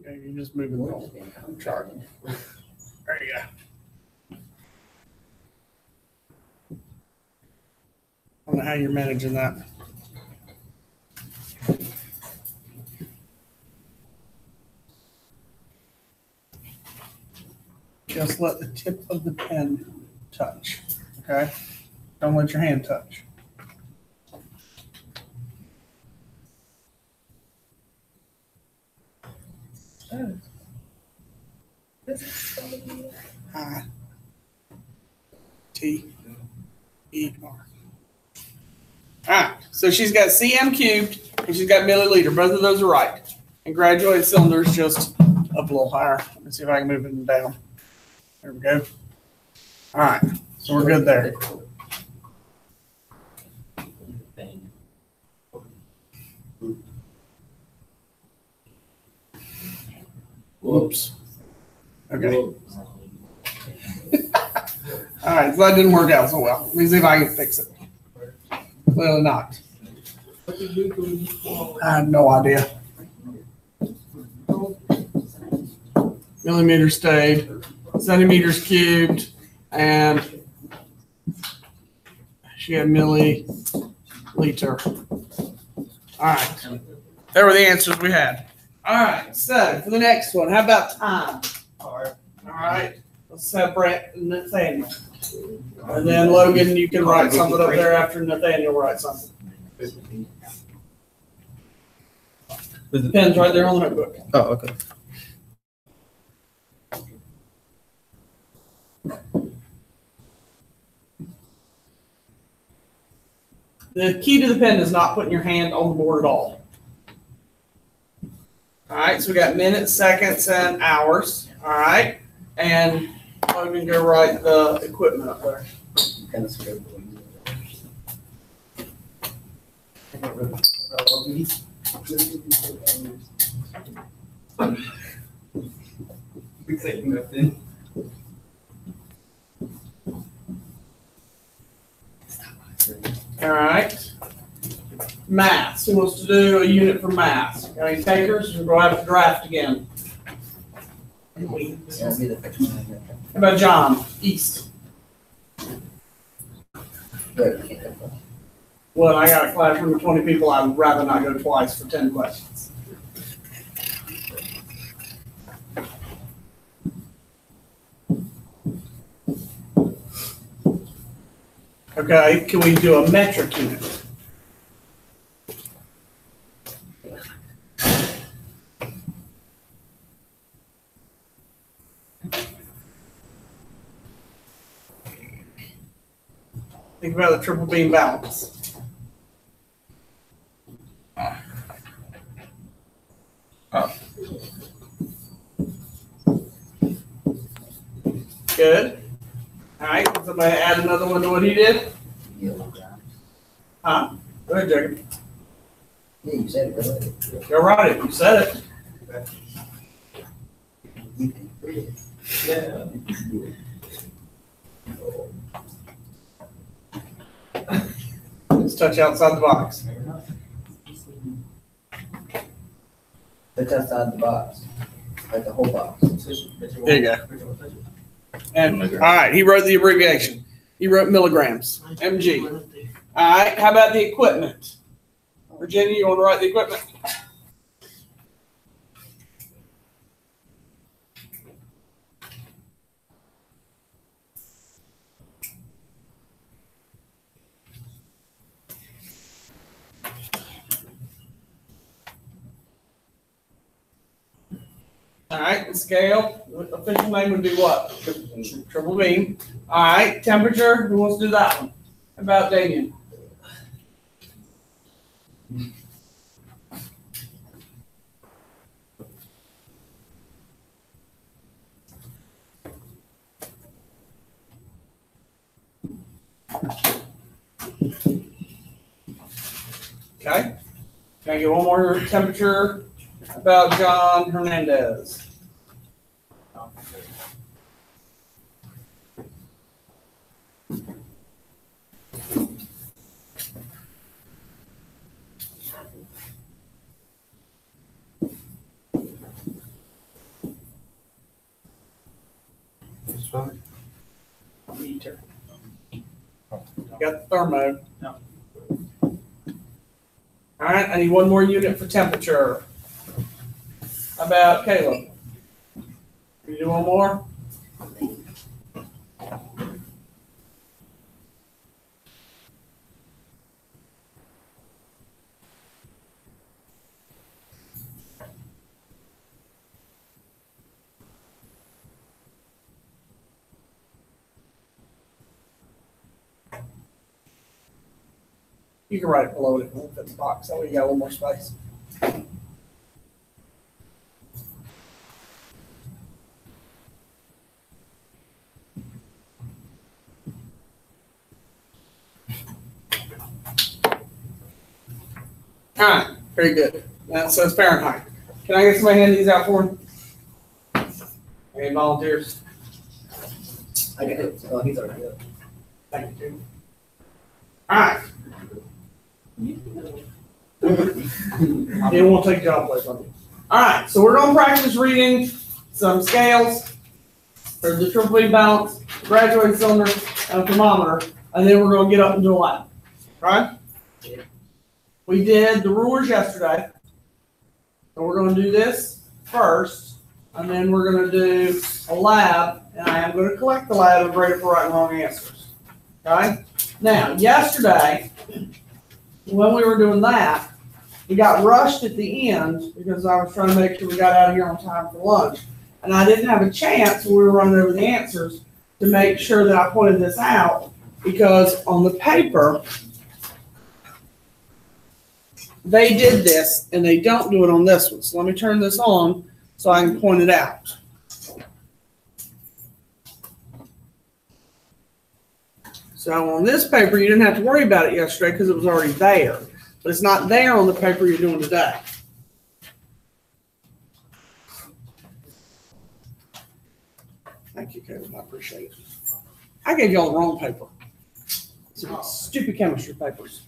Okay, you just move it along. I'm charging. There you go. I don't know how you're managing that. Just let the tip of the pen touch, okay? Don't let your hand touch. Oh. I-T-E-R. All right, so she's got cm cubed and she's got milliliter. Both of those are right. And graduated cylinder is just up a little higher. Let me see if I can move it down. There we go. All right, so we're good there. Whoops. Okay. All right, so that didn't work out so well. Let me see if I can fix it. Clearly not. I have no idea. Millimeters stayed, centimeters cubed, and she had milliliter. All right, there were the answers we had. All right, so for the next one, how about time? All right, let's have Brent and Nathaniel. And then Logan, you can write something up there after Nathaniel writes something. The pen's right there on the notebook. Oh, okay. The key to the pen is not putting your hand on the board at all. All right, so we got minutes, seconds, and hours. All right, and Logan, go write the equipment up there. All right. Maths. Who wants to do a unit for maths? Got any takers? We're going to have to draft again. How about John? East. Well, I got a classroom of 20 people. I would rather not go twice for 10 questions. Okay, can we do a metric unit? Think about the triple beam balance. Good. All right, can somebody add another one to what he did? Huh? Go ahead, Jacob. Yeah, you said it. Go write it. You said it. Yeah. Let's touch outside the box. Touch outside the box. Like the whole box. There you go. And all right, he wrote the abbreviation. He wrote milligrams, mg. All right, how about the equipment? Virginia, you want to write the equipment? All right, the scale, the official name would be what? Triple beam. All right, temperature, who wants to do that one? How about Damien? Okay. Can I get one more temperature about John Hernandez? got the thermo? No. All right, I need one more unit for temperature. How about Caleb? Can you do one more? You can write it below it, if it's a box, that way you got a little more space. All right, very good. So it's Fahrenheit. Can I get somebody to hand these out for me? Any volunteers? I got it. Oh, he's already up. Thank you. All right. I didn't want to take job place on you. All right, so we're going to practice reading some scales for the triple beam balance, graduated cylinder, and a thermometer, and then we're going to get up and do a lab. Right? Yeah. We did the rulers yesterday, so we're going to do this first, and then we're going to do a lab, and I am going to collect the lab and grade it for right and wrong answers. Okay? Now, yesterday, when we were doing that, we got rushed at the end because I was trying to make sure we got out of here on time for lunch. And I didn't have a chance when we were running over the answers to make sure that I pointed this out because on the paper, they did this and they don't do it on this one. So let me turn this on so I can point it out. So on this paper, you didn't have to worry about it yesterday because it was already there. But it's not there on the paper you're doing today. Thank you, Caleb. I appreciate it. I gave y'all the wrong paper. Some stupid chemistry papers.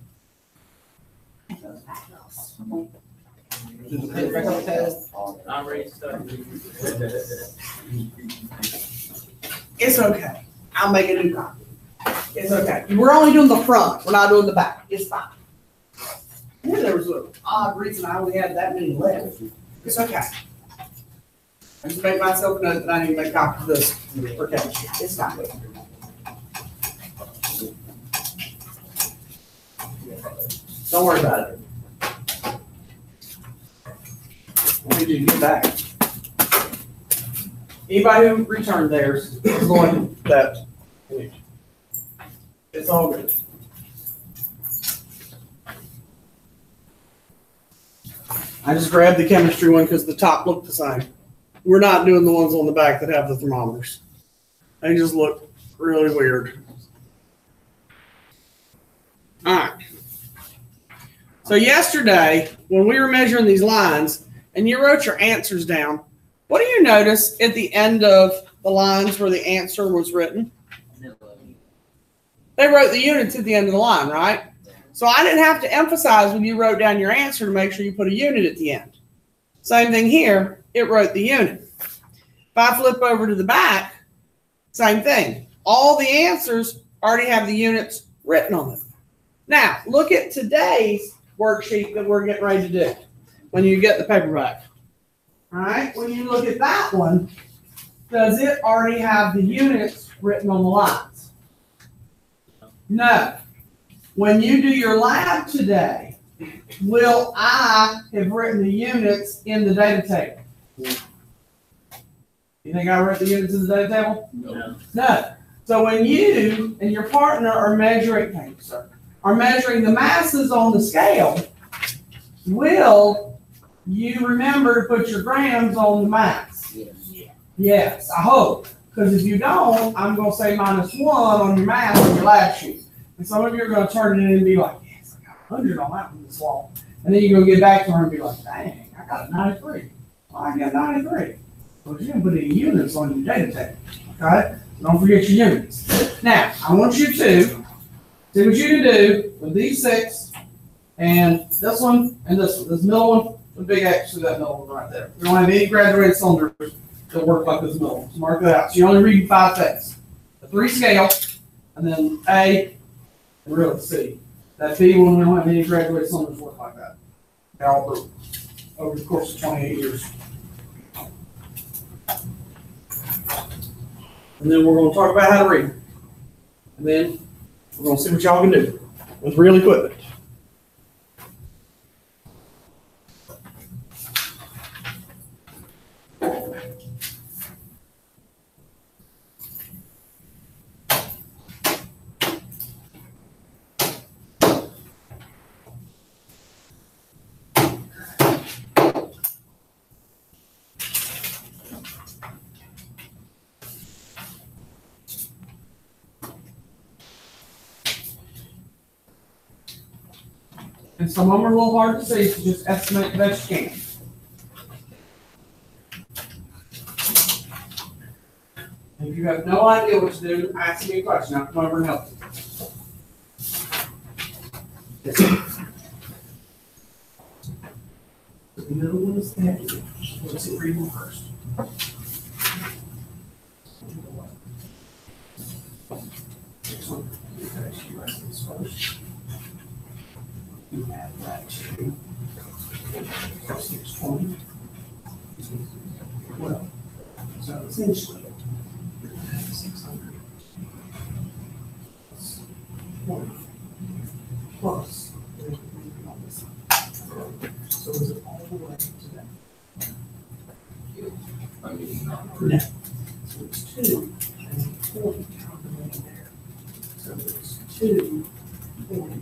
I'm ready to start. It's okay. I'll make a new copy. It's okay. We're only doing the front. We're not doing the back. It's fine. I knew there was an odd reason I only had that many left. It's okay. I just made myself note that I need to make copies of this for chemistry. It's fine. Don't worry about it. What did you get back? Anybody who returned theirs is going that. It's all good. I just grabbed the chemistry one because the top looked the same. We're not doing the ones on the back that have the thermometers. They just look really weird. All right. So yesterday, when we were measuring these lines, and you wrote your answers down, what do you notice at the end of the lines where the answer was written? They wrote the units at the end of the line, right? So I didn't have to emphasize when you wrote down your answer to make sure you put a unit at the end. Same thing here, it wrote the unit. If I flip over to the back, same thing. All the answers already have the units written on them. Now, look at today's worksheet that we're getting ready to do when you get the paperback. All right, when you look at that one, does it already have the units written on the lines? No. When you do your lab today, will I have written the units in the data table? You think I wrote the units in the data table? No. No. So when you and your partner are measuring, thank you, sir, are measuring the masses on the scale, will you remember to put your grams on the mass? Yes. Yes, I hope. Because if you don't, I'm going to say -1 on your math on your lab sheet. And some of you are going to turn it in and be like, yes, I got 100 on that one this long. And then you're going to get back to her and be like, dang, I got a 93. Well, I got 93. Well, you didn't put any units on your data table. Okay? Don't forget your units. Now, I want you to see what you can do with these 6 and this one and this one. This middle one, the big X to that middle one right there. We don't have any graduated cylinders that work like this middle one. So mark that out. So you're only reading 5 things. The 3 scale, and then A, and really see. That B one, we don't have any graduate cylinders work like that. They all broke over the course of 28 years. And then we're going to talk about how to read. And then we're going to see what y'all can do with real equipment. And some of them are a little hard to see, so just estimate the best you can. And if you have no idea what to do, ask me a question. I'll come over and help you. Yes, sir. The middle one is that. Let's see, read one first. This one. You have that too. 620. Well, so essentially, 600 plus 1 plus. So is it all the way to that? No. So it's 2 and 40 calculating there. So it's 2, 40.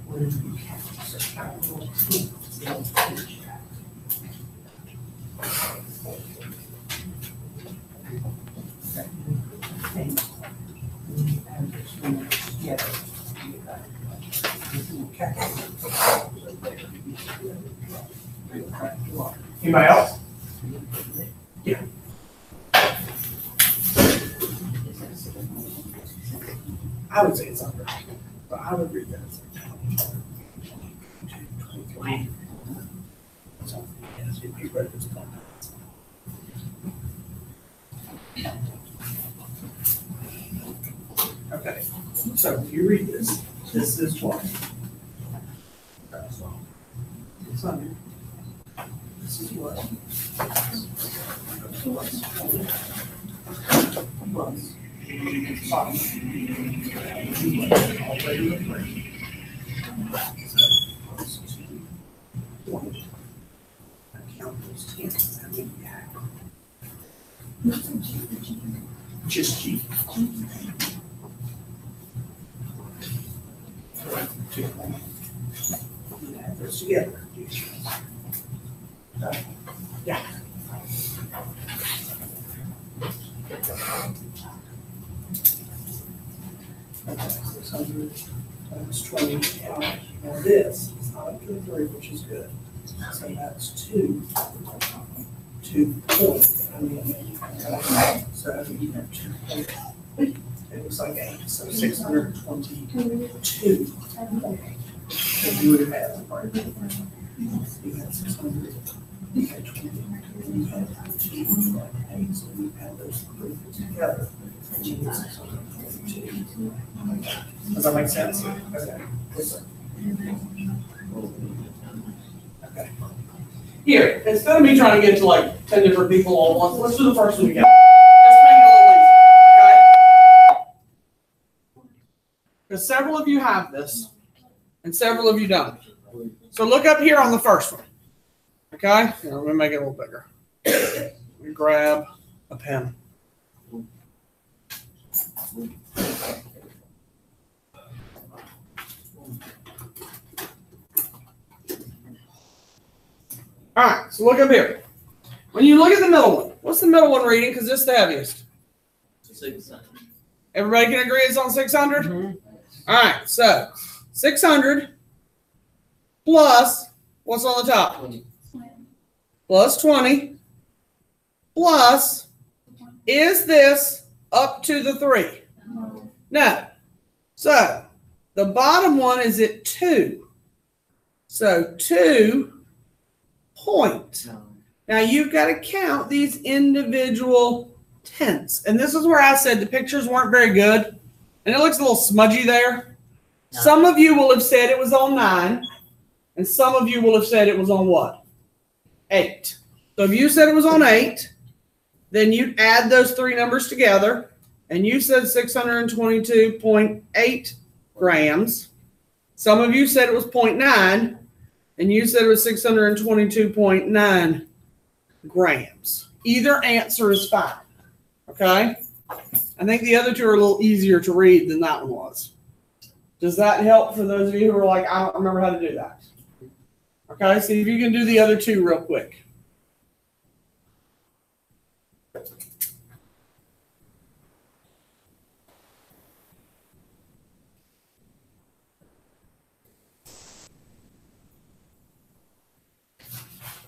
Where do you count? So capital T. Anybody else? Yeah. I would say it's under, but I would read that as 23. So, yes, if you read this one. Okay, so if you read this, this is what? It's under. This is what? Plus. Five. All regular three. So, plus 2, 20. I count those 10. How many you have? Just G. 2. Add those together. Yeah. Okay, 600 times 20. Now this is not up to 3, which is good. So that's 2. 2 points. So you have 2 points. It looks like 8. So 622. And you would have had right? You had 600. You had 20. You had 2. You had 8. So we had those 3 together. And you get 622. Does that make sense? Okay. Yes, sir. Okay. Here, instead of me trying to get to like 10 different people all at once, let's do the first one again. Let's make it a little easier, okay? Because several of you have this, and several of you don't. So look up here on the first one, okay? Here, let me make it a little bigger. Let me grab a pen. All right, so look up here. When you look at the middle one, what's the middle one reading? Because it's the heaviest. 600. Everybody can agree it's on 600? Mm-hmm. All right, so 600 plus, what's on the top? 20. Plus 20 plus, is this up to the 3? No. So the bottom one is at 2. So 2 point. Now you've got to count these individual tenths. And this is where I said the pictures weren't very good. And it looks a little smudgy there. Some of you will have said it was on 9, and some of you will have said it was on what? 8. So if you said it was on 8, then you'd add those three numbers together, and you said 622.8 grams. Some of you said it was 0.9, and you said it was 622.9 grams. Either answer is fine. Okay? I think the other two are a little easier to read than that one was. Does that help for those of you who are like, I don't remember how to do that? Okay, see if you can do the other two real quick.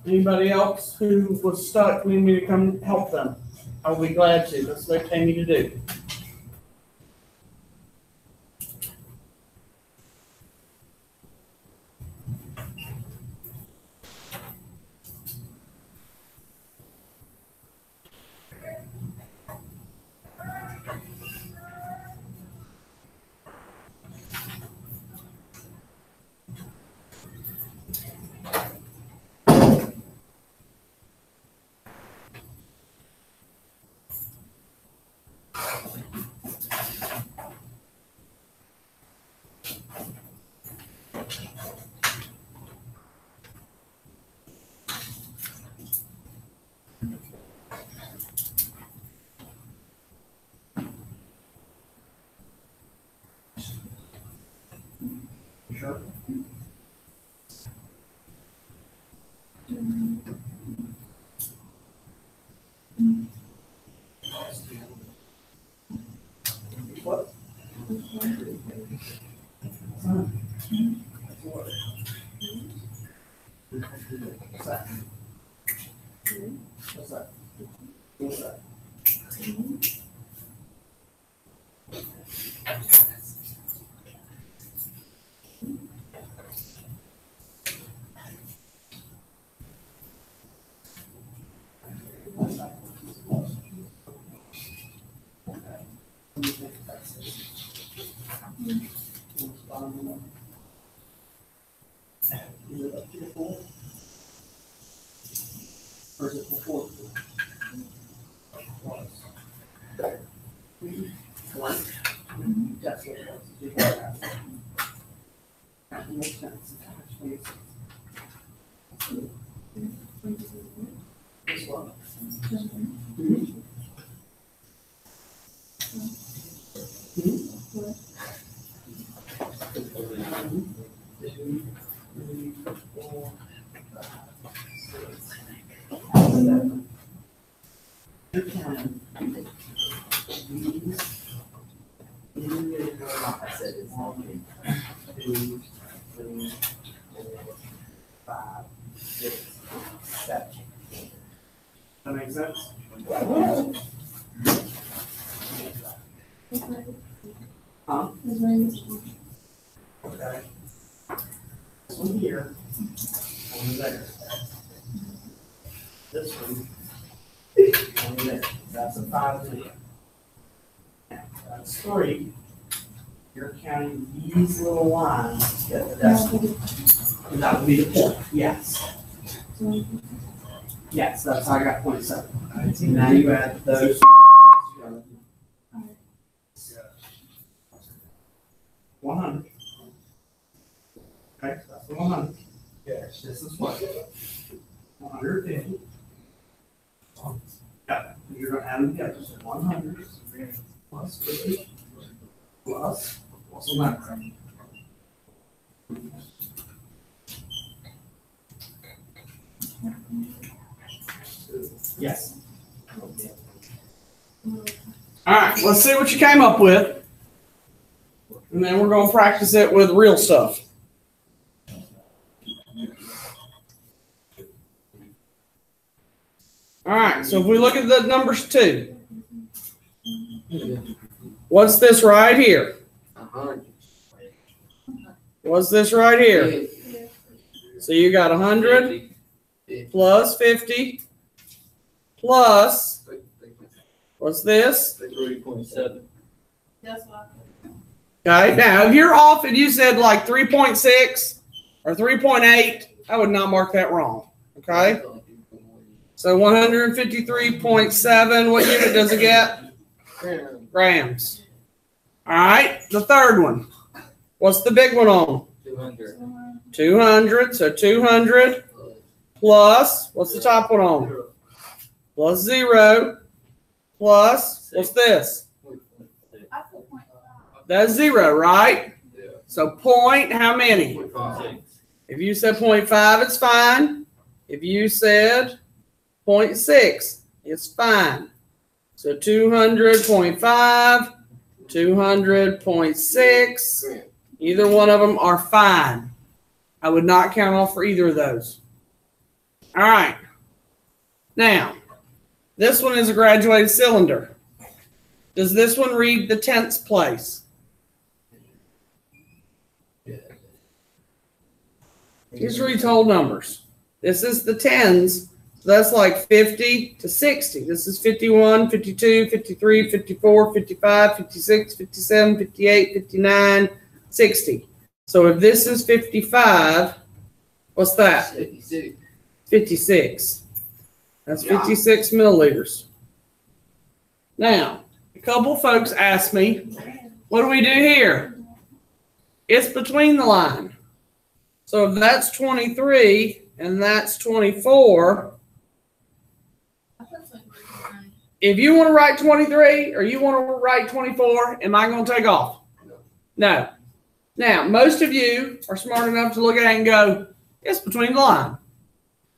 Anybody else who was stuck need me to come help them? I'll be glad to. That's what they pay me to do. Sure. What? What's that? What's that? What's that? Is it up to the 4? Or is it before? One. That's what it was. That makes sense. This one. I said it's only 2, 3, 4, 5, 6, 7. That makes sense? Huh? Okay. This one here, one there. This one, one there. That's a 5 million. That's 3. You're counting these little lines. Yeah, that would be the point. Yes. Yes, that's how I got 0.7. So now you add those. 100. Okay, that's the 100. Yes. This is what? 150. Got it. You're going to add them together. So 100 plus 50 plus what's the number? Yes. All right, let's see what you came up with. And then we're going to practice it with real stuff. All right, so if we look at the numbers 2, what's this right here? What's this right here? So you got 100 plus 50 plus, what's this? 3.7. That's what Okay, now if you're off and you said like 3.6 or 3.8, I would not mark that wrong. Okay, so 153.7, what unit does it get? Grams. All right, the third one. What's the big one on? 200. 200, so 200 plus, what's the top one on? Plus 0 plus, what's this? That's 0, right? So point, how many? 6. If you said 0.5, it's fine. If you said 0.6, it's fine. So 200.5, 200.6, either one of them are fine. I would not count off for either of those. All right. Now, this one is a graduated cylinder. Does this one read the tenths place? These reads whole numbers. This is the tens. So that's like 50 to 60. This is 51, 52, 53, 54, 55, 56, 57, 58, 59, 60. So if this is 55, what's that? 56. 56. That's 56 milliliters. Now, a couple folks asked me, what do we do here? It's between the line. So if that's 23 and that's 24, if you want to write 23 or you want to write 24, am I going to take off? No. Now, most of you are smart enough to look at it and go, it's between the line.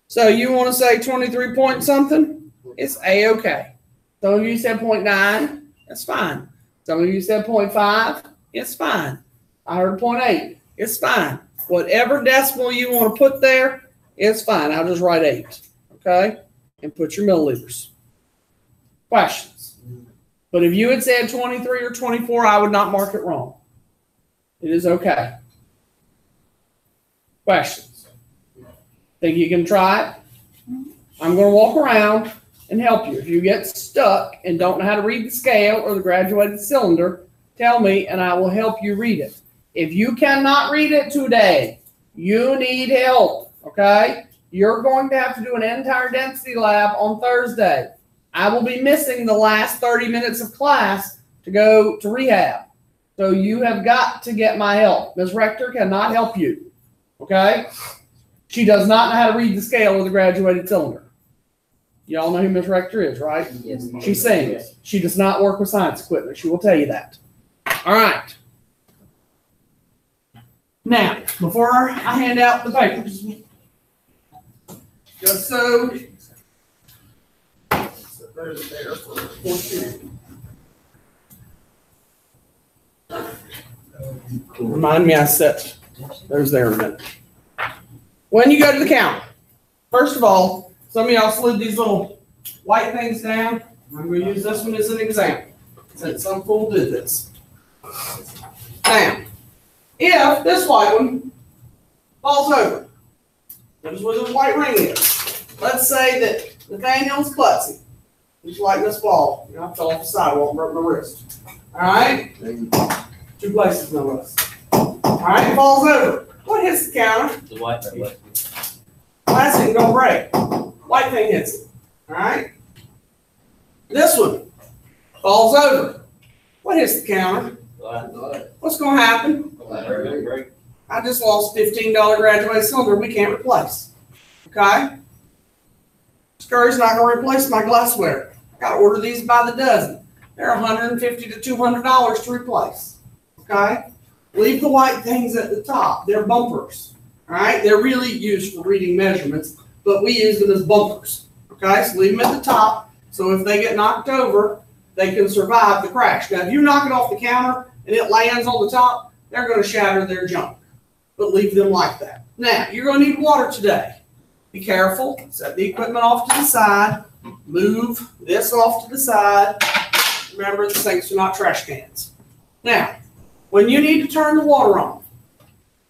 So you want to say 23 point something? It's A-okay. Some of you said 0.9. That's fine. Some of you said 0.5. It's fine. I heard 0.8. It's fine. Whatever decimal you want to put there, it's fine. I'll just write 8. Okay? And put your milliliters. Questions? But if you had said 23 or 24, I would not mark it wrong. It is okay. Questions? Think you can try it? I'm going to walk around and help you. If you get stuck and don't know how to read the scale or the graduated cylinder, tell me and I will help you read it. If you cannot read it today, you need help, okay? You're going to have to do an entire density lab on Thursday. I will be missing the last 30 minutes of class to go to rehab. So you have got to get my help. Ms. Rector cannot help you, okay? She does not know how to read the scale with a graduated cylinder. Y'all know who Ms. Rector is, right? Yes. She sings. She does not work with science equipment. She will tell you that. All right. Now, before I hand out the papers, just so there's there for remind me I set those there in a minute. When you go to the counter, first of all, some of y'all slid these little white things down. I'm going to use this one as an example, since some fool did this. Now, if this white one falls over, notice where the white ring is. Let's say that Nathaniel's klutzy. He's letting this fall. You know, I fell off the sidewalk and broke my wrist. All right? 2 places, no less. All right, it falls over. What hits the counter? The white thing. Glass ain't gonna break. White thing hits it. All right? This one falls over. What hits the counter? What's gonna happen? I just lost $15 graduated cylinder we can't replace. Okay? Scurry's not going to replace my glassware. I got to order these by the dozen. They're $150 to $200 to replace. Okay? Leave the white things at the top. They're bumpers. All right? They're really used for reading measurements, but we use them as bumpers. Okay? So leave them at the top so if they get knocked over, they can survive the crash. Now, if you knock it off the counter and it lands on the top, they're going to shatter their junk. But leave them like that. Now, you're going to need water today. Be careful. Set the equipment off to the side. Move this off to the side. Remember, the sinks are not trash cans. Now, when you need to turn the water on,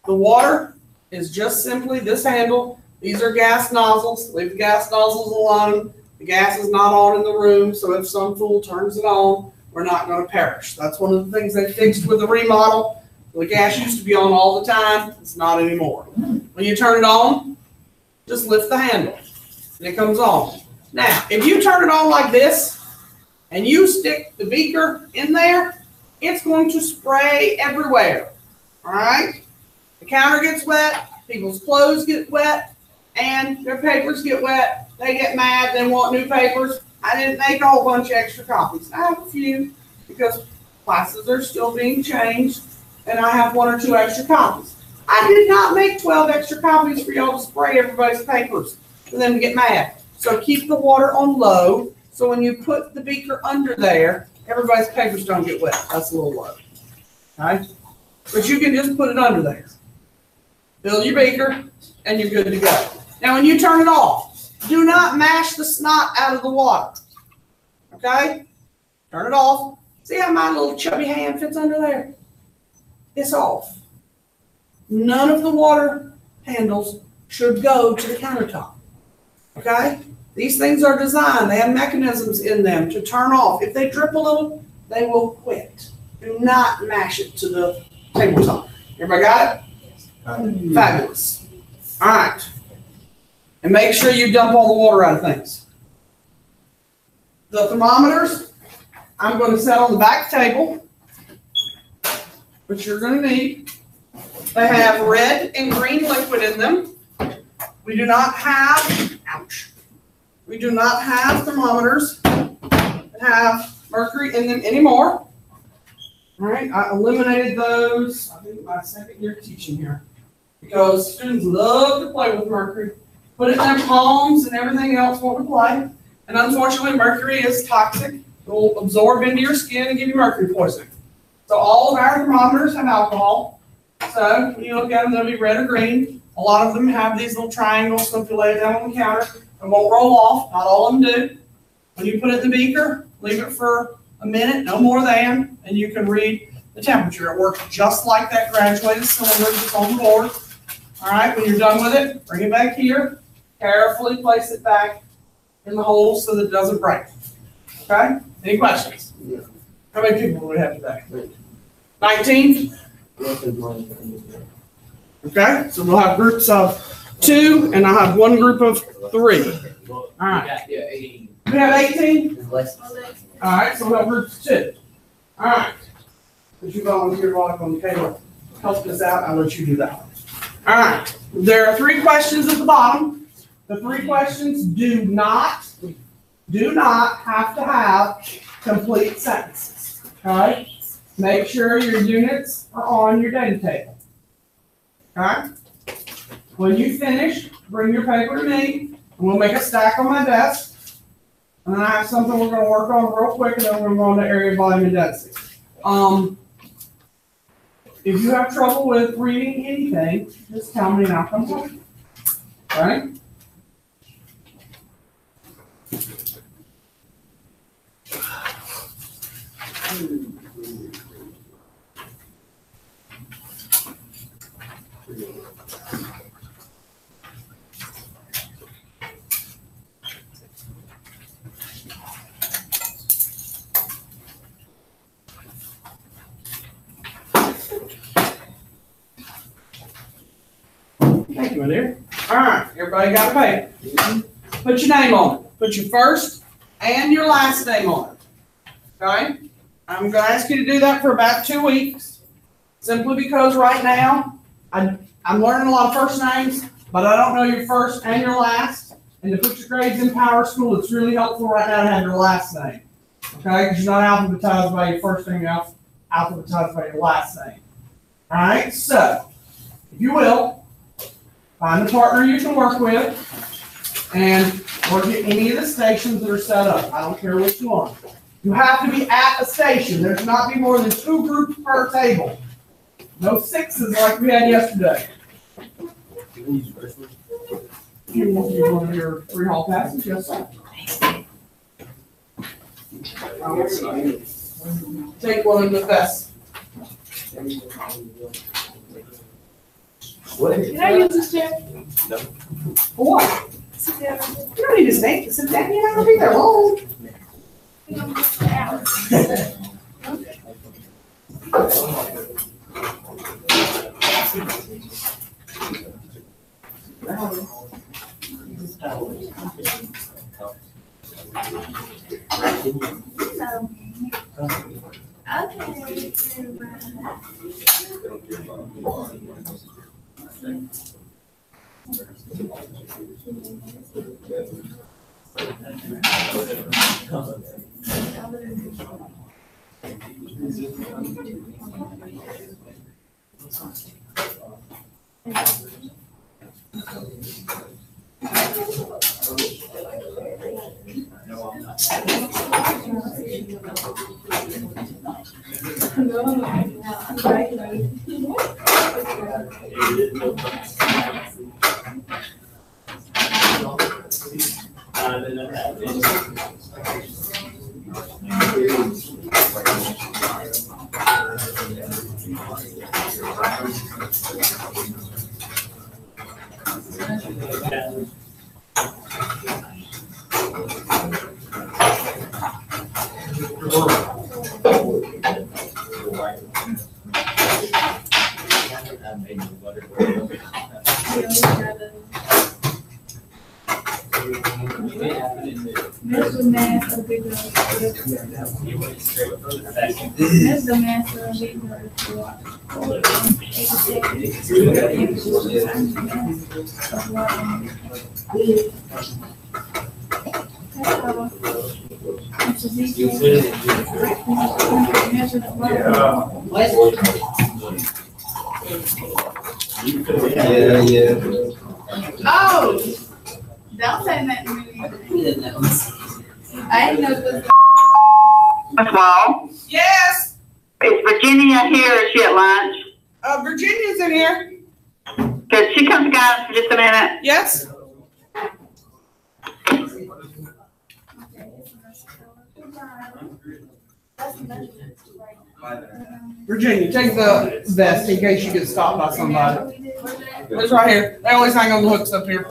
the water is just simply this handle. These are gas nozzles. Leave the gas nozzles alone. The gas is not on in the room, so if some fool turns it on we're not gonna perish. That's one of the things they fixed with the remodel. The gas used to be on all the time, it's not anymore. When you turn it on, just lift the handle and it comes on. Now, if you turn it on like this and you stick the beaker in there, it's going to spray everywhere, all right? The counter gets wet, people's clothes get wet, and their papers get wet. They get mad, they want new papers. I didn't make a whole bunch of extra copies. I have a few because classes are still being changed, and I have 1 or 2 extra copies. I did not make 12 extra copies for y'all to spray everybody's papers for them to get mad. So keep the water on low, so when you put the beaker under there, everybody's papers don't get wet. That's a little low, okay? But you can just put it under there. Fill your beaker, and you're good to go. Now, when you turn it off, do not mash the snot out of the water, okay? Turn it off. See how my little chubby hand fits under there? It's off. None of the water handles should go to the countertop, okay? These things are designed, they have mechanisms in them to turn off. If they drip a little, they will quit. Do not mash it to the tabletop. Everybody got it? Fabulous. All right. And make sure you dump all the water out of things. The thermometers, I'm going to set on the back table, which you're going to need. They have red and green liquid in them. We do not have, ouch. We do not have thermometers that have mercury in them anymore. All right, I eliminated those, I think my second year teaching here, because students love to play with mercury, put it in their palms and everything else want to play. And unfortunately, mercury is toxic. It will absorb into your skin and give you mercury poisoning. So all of our thermometers have alcohol. So when you look at them, they'll be red or green. A lot of them have these little triangles, so if you lay it down on the counter, it won't roll off. Not all of them do. When you put it in the beaker, leave it for a minute, no more than, and you can read the temperature. It works just like that graduated cylinder that's on the board. All right, when you're done with it, bring it back here. Carefully place it back in the hole so that it doesn't break. Okay? Any questions? Yeah. How many people do we have today? 19? Okay, so we'll have groups of 2, and I'll have 1 group of 3. All right. We have 18? All right, so we'll have groups of 2. All right. Because you volunteered while on the table, help us out, I'll let you do that one. All right. There are 3 questions at the bottom. The 3 questions do not have to have complete sentences. Okay? Make sure your units are on your data table. Okay? When you finish, bring your paper to me, and we'll make a stack on my desk. And then I have something we're going to work on real quick, and then we're going to go into area volume and density. If you have trouble with reading anything, just tell me and I'll come talk. All right? Thank you, my dear. All right, everybody got a paper. Put your name on it. Put your first and your last name on it. Okay? I'm going to ask you to do that for about 2 weeks, simply because right now I'm learning a lot of first names, but I don't know your first and your last. And to put your grades in PowerSchool, it's really helpful right now to have your last name. Okay? Because you're not alphabetized by your first name, you're alphabetized by your last name. All right? So, if you will, find a partner you can work with and work at any of the stations that are set up. I don't care which one. You have to be at a station. There should not be more than 2 groups per table. No 6s like we had yesterday. You want to do one of your 3 hall passes? Yes, sir. Take one of the best. Can I use this chair? For what? Sit down. You don't need to sit down. You're not going to be there long. I think I'm just an hour. Yeah. Oh, don't say that to me. I didn't know it was. Wall, Yes. is Virginia here or is she at lunch? Virginia's in here. Could she come to guys for just a minute? Yes. Virginia, take the vest in case you get stopped by somebody. It's right here. They always hang on the hooks up here.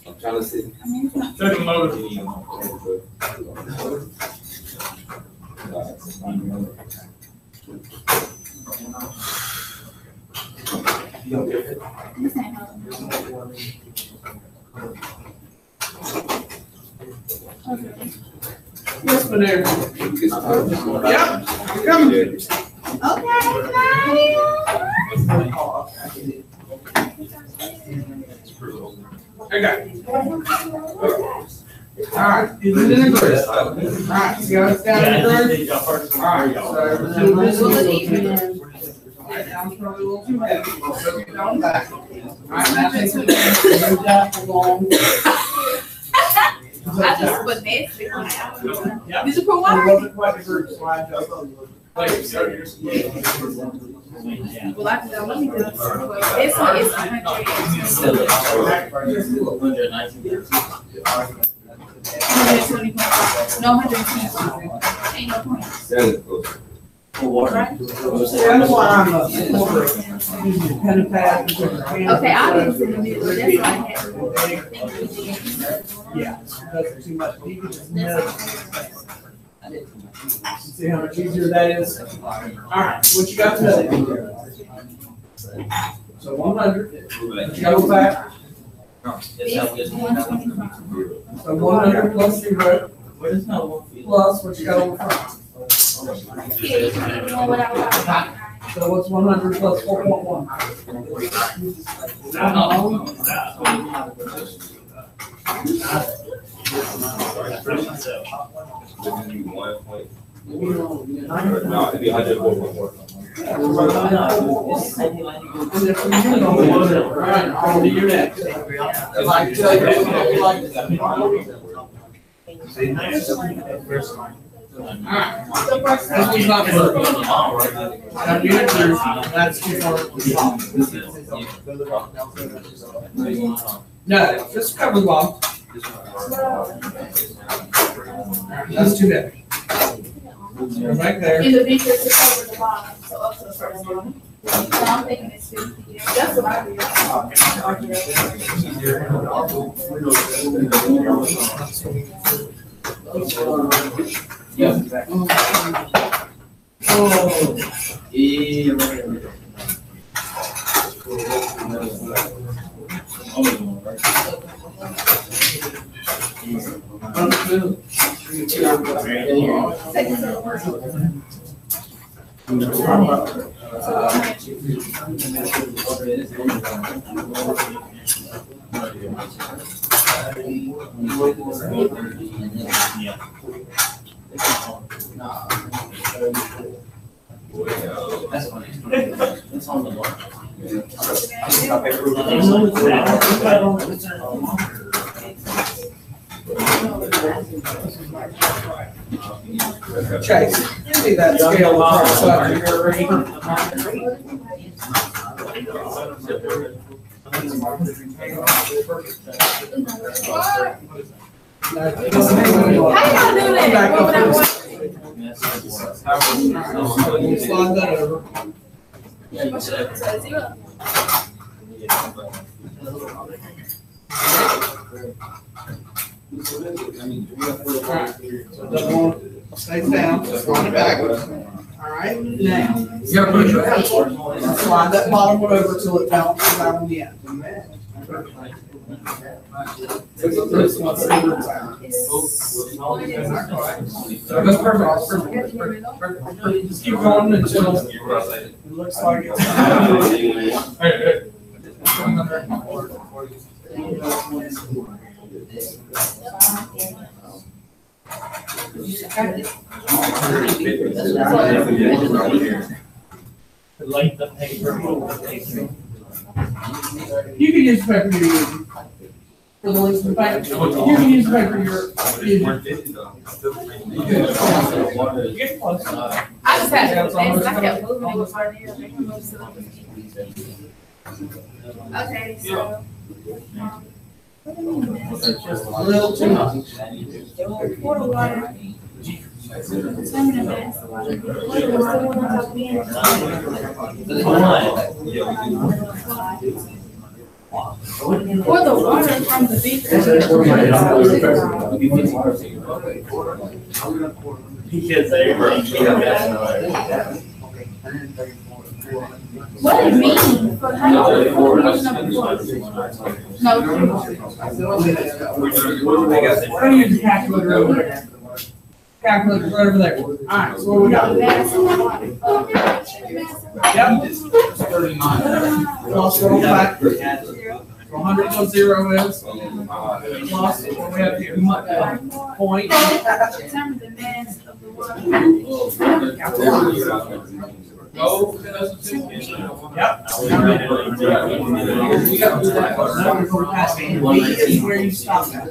I'm trying to see. Second motor. Yes, Manere. Yep. You're coming. Okay. All right. Is it in the group? All right. So you got us down in the group. All right. So right down probably a little too heavy. So get on back. All right. Now take it down along. I just put nasty on it. Yep. Did you put It water? wasn't quite a group slide up. Well, I just don't, let me do it. This one is 100. 120. No, 120. Ain't no point. Right? That's why I'm using pen and pad. Okay, I'll use it in a minute. That's what I had. Yeah, that's too much. You can just know. See how much easier that is? All right, what you got today? So 100. What you got to go back? This is 125. So 100 plus 0 plus what you got on the front. Yeah, you can do what I want. So what's 100 plus 4.1? No, it'd be 104.4. Alright, on to your next. I'd like to tell you what you like to do. Alright. This one's not working. Now, you enter, that's too far to the top. No, just cover the bottom. That's too heavy. Go back there. In the beaker to cover the bottom, so up to the first one. So I'm thinking it's 50. That's what I do. Chase, see that scale side of your ring? How y'all do that? Back up Moving first. Slide that over. Stays down, slide it back. All right, now, you gotta push your head forward. Slide that bottom one over till it bounces out on the end. This one's out. That's perfect. Just keep going until it looks like it's. Like the paper. You can use the paper you're using. For the links to the paper. You can use the paper you're using. Get close. I just had to do things. I kept moving. It was hard to hear. They can move to the- Okay, so. Just a little too much. Water, water. Determine the mass of water. Water was the one on top of the end. Pour the water from the beaker. He can't say What do you mean? For how you pour it? No. We're gonna use the calculator over there. Calculator's right over there. All right, so what we got? Mass of water. Yep. Plus roll back. 100 plus 0 is. Plus what we have here. Point. Determine the mass of the water. Go. Yep. B is where you stop at.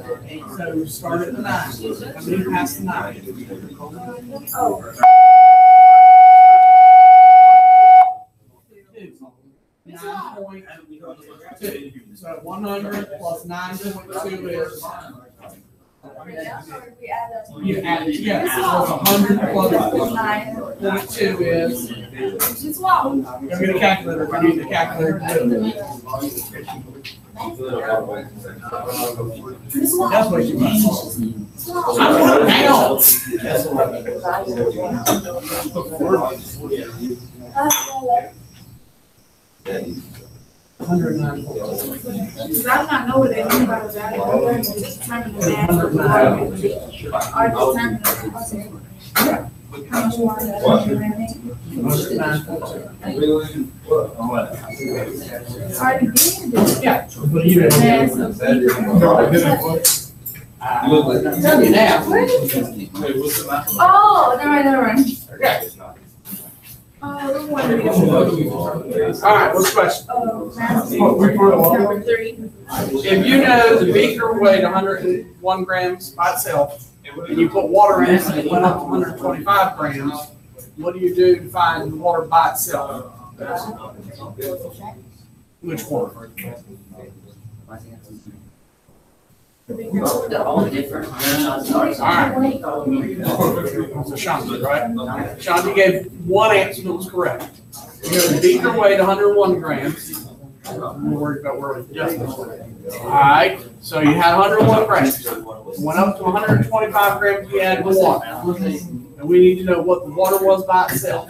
So start at the 9. And move past the 9. Oh. 9.2. So 100 plus 9.2 is. You add, yes, so 100 plus 9.2 is. Just walk. I'm gonna calculator, if I need the calculator to do it. That's what you want. Hang on. Because I do not know what they mean by that. I'm going to determine the mass of the water. Or determine how much water that already did. Yeah. But you Mass of the You look like. I'm telling you now. Oh, never mind. Okay. Oh, what are you? All right, what's the question? Number 3. If you know the beaker weighed 101 grams by itself, and you put water in it and it went up to 125 grams, what do you do to find the water by itself? Which one? They're all different. All right. So Shanti, right? Shanti gave one answer that was correct. You know, the beaker weighed 101 grams. I'm worried about where we just. All right. So you had 101 grams. Went up to 125 grams. You added water. And we need to know what the water was by itself.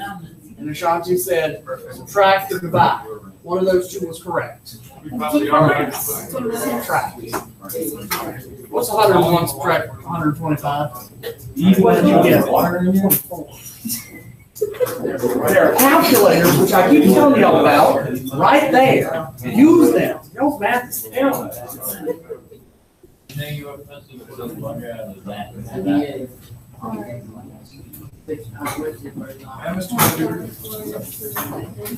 And Ashanti said, subtract or divide. One of those two was correct. Subtract. What's 101 subtract 125? What did you get? There are calculators, which I keep telling y'all about, right there. Use them. Y'all's math is terrible.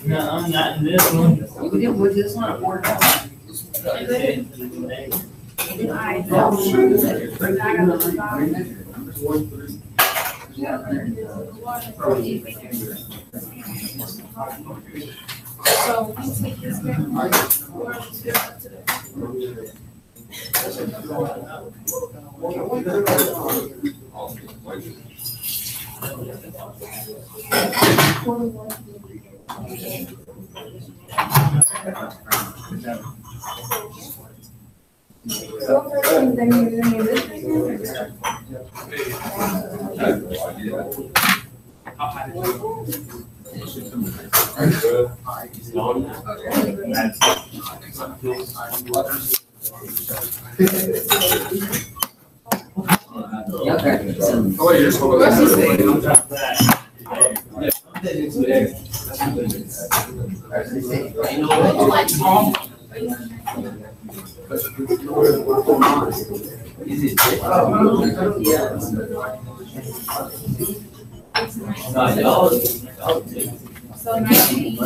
No, I'm not in this one. With this one, or So we take this back. Or let's go up to the. So first thing, then you're doing this business or so 19.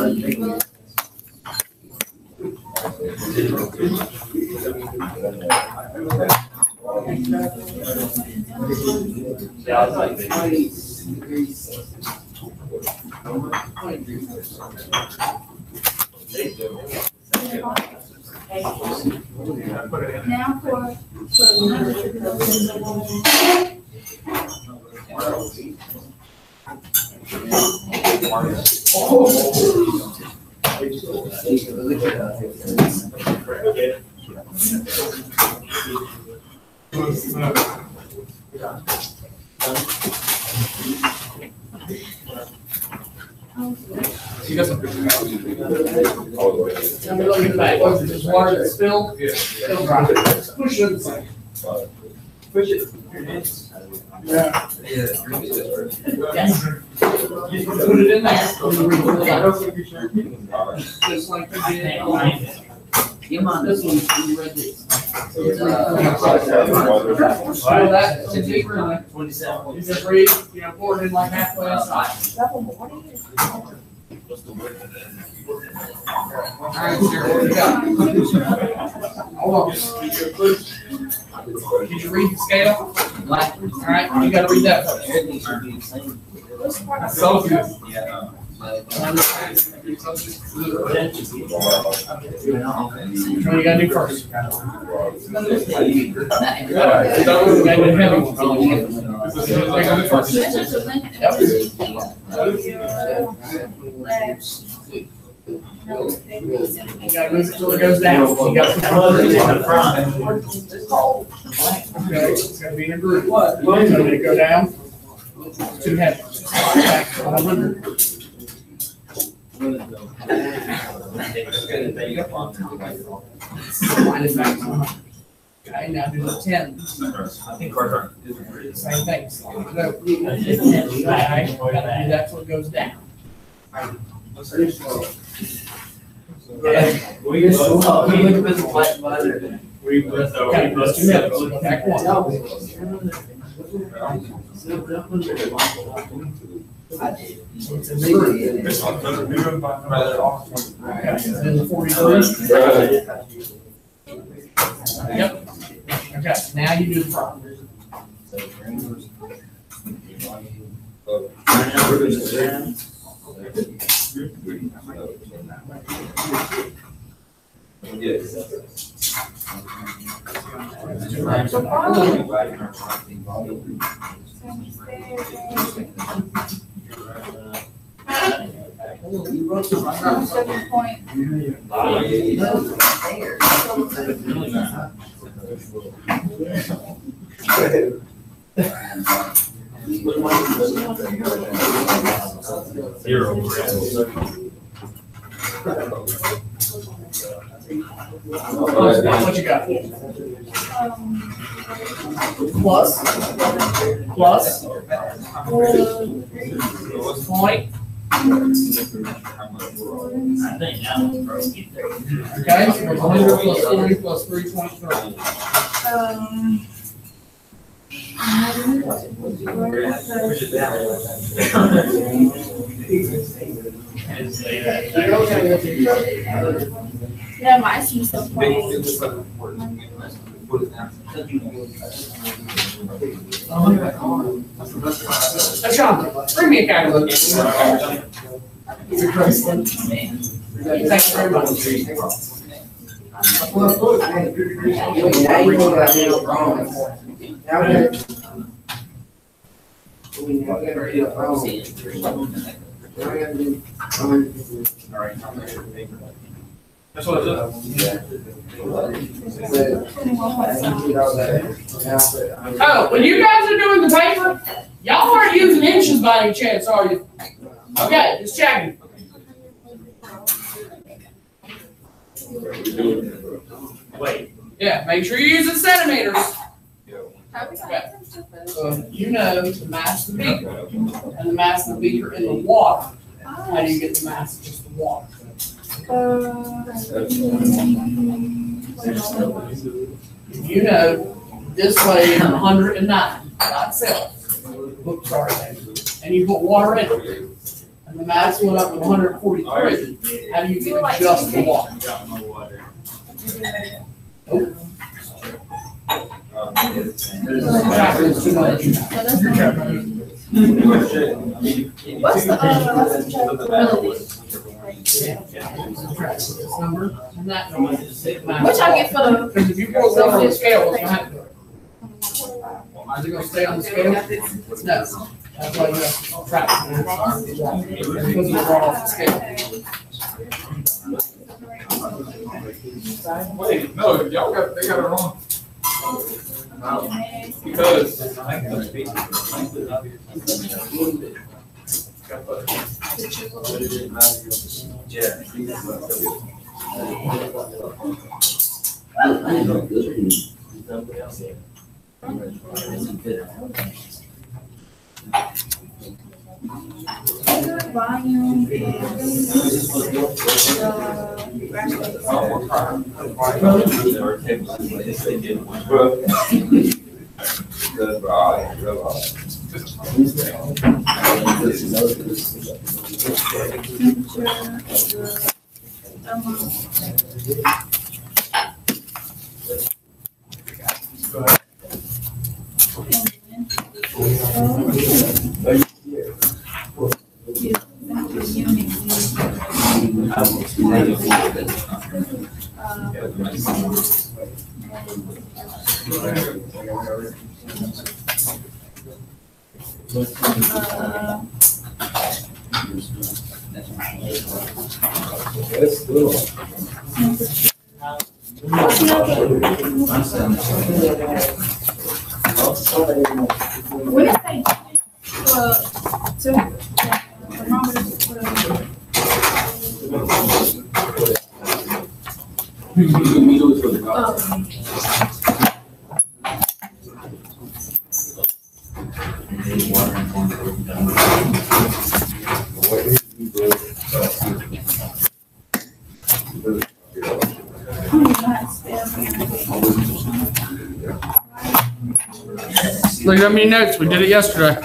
Now for She doesn't. Tell me, look at the back. Was it just water that spilled? Still dry. Push it inside. Push it. Yeah. Put it in there. Just like you did. Come on, This one, you read this. Spill that, it's deeper, like 27. You just read, pour it in like halfway inside. All right, Sarah, what do you got? Hold on. Did you read the scale? All right, you gotta read that first. So good. Which one you gotta do first? You gotta do heavy ones. You gotta do first. You gotta move it till it goes down. You gotta put it in the front. Okay, it's gonna be in a group. What? So let it go down. It's too heavy. Back to 100. Line it back to 100. Okay, now do the 10. Same thing. That's what goes down. We put the, Okay, we put let's do minutes. Back one. I did. It's a big deal. Okay, and then the 43. Yep. Okay, now you do the front. Second point. What you got? Plus. Point. I think that was broken. Okay, so it's 100 plus 40 plus 3.3. Yeah, my seems so funny. Sean, bring me a calculator. It's a Graceland. Thank you very much. Now you know that I did wrong. Now we gotta do it wrong. Now we gotta do. That's what it Oh, when you guys are doing the paper, y'all aren't using inches by any chance, are you? Okay, just checking. Wait. Yeah, make sure you're using centimeters. Okay. You know the mass of the beaker and the mass of the beaker in the water. How do you get the mass of just the water? You know, this way 109 by itself. Oops, sorry. And you put water in it. And the mass went up to 143. How do you get just the water? Nope. What's this number and that number? What y'all get for the? Because if you broke down on the scale, what's gonna happen? Is it gonna stay on the scale? No. That's why you have to subtract. Because it's all off the scale. Wait, no, they got it wrong. Because. Volume What is that? Look at me notes. We did it yesterday.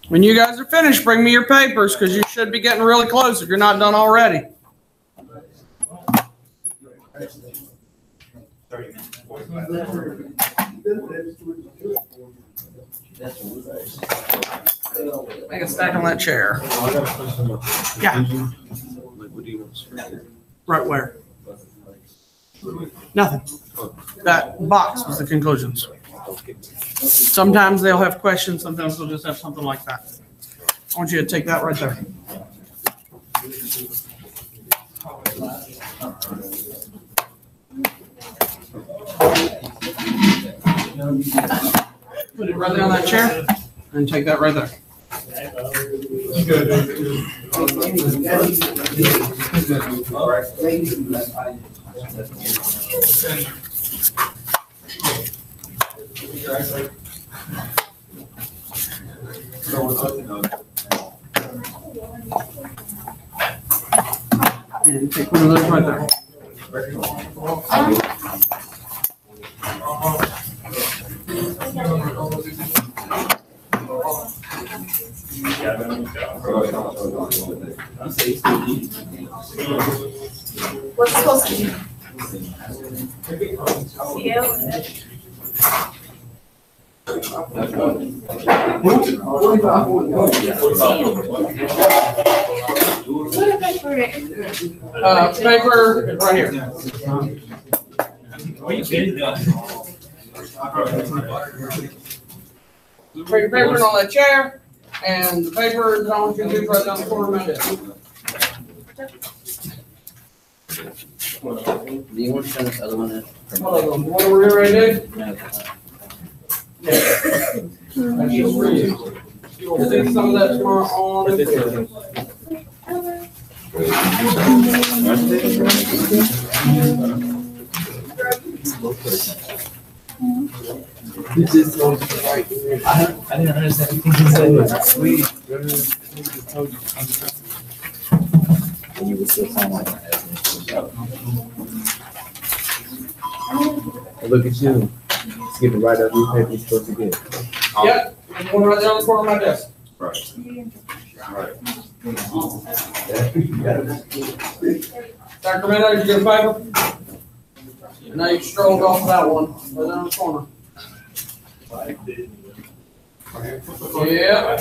When you guys are finished, bring me your papers because you should be getting really close if you're not done already. Make a stack on that chair. Yeah. Right where? Nothing. That box was the conclusions. Sometimes they'll have questions, sometimes they'll just have something like that. I want you to take that right there. Put it right there on that chair and take that right there. And take one of those right there. What's supposed to be? Yeah. Paper is right here. What you been doing? Put your papers on that chair, and the paper is on your dude right down the corner of my desk. Do you want to send this other one in? What are we ready to do? No. That's just for you. You'll see some of that tomorrow on the video. I didn't understand anything you said. Sweet. And you would still sound like look at you. Skipping right up your paper you're supposed to get. Yep, one right there on the corner of my desk. Sacramento, did you get a paper? And now you strolled off that one, right down the corner. Yeah.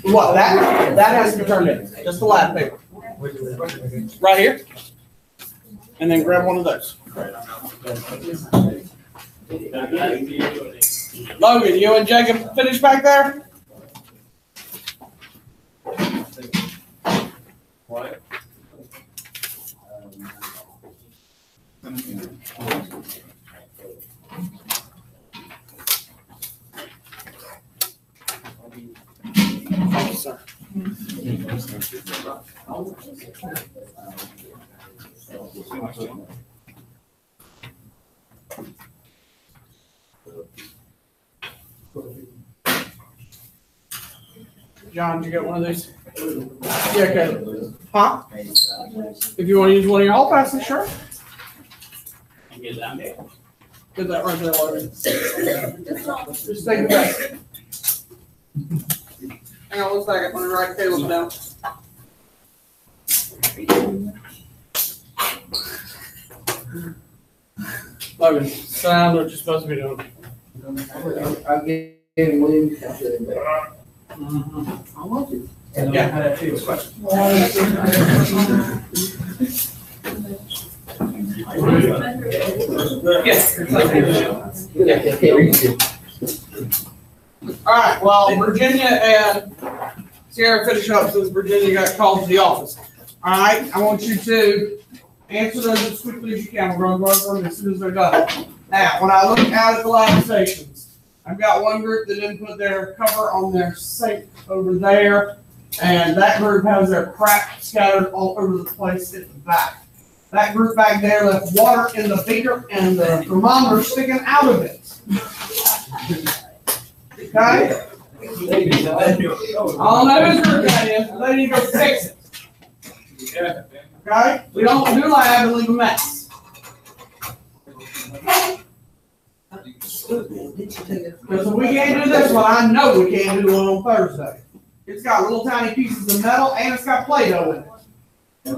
What, that has to be turned in, just the last paper. Right here. And then grab one of those. Logan, you and Jacob finish back there? What? Thank you, sir. John, did you get one of these? Yeah, okay. Huh? If you want to use one of your hall passes, sure. Get down there. Get that right there, Logan. Just take it back. Hang on 1 second, let me write Caleb down. Logan, sit down, what you're supposed to be doing. I'll get in William. I'll sit in there. I want you. Yeah, I had two questions. Yes. All right, well, Virginia and Sierra finish up since Virginia got called to the office. All right, I want you to answer those as quickly as you can. We're going to go over them as soon as they're done. Now, when I look out at the lab stations, I've got one group that didn't put their cover on their sink over there, and that group has their crap scattered all over the place at the back. That group back there left water in the beaker and the thermometer sticking out of it. Okay? I'll know whose group that is, but they need to go fix it. Okay? We don't do lab and leave a mess. Because if we can't do this one, I know we can't do one on Thursday. It's got little tiny pieces of metal and it's got Play-Doh in it. Bro,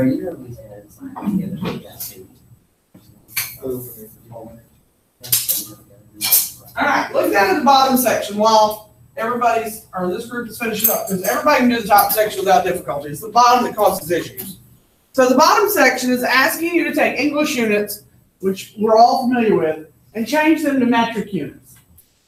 you know we had something together. All right, look down at the bottom section while this group is finishing up, because everybody can do the top section without difficulty. It's the bottom that causes issues. So the bottom section is asking you to take English units, which we're all familiar with, and change them to metric units.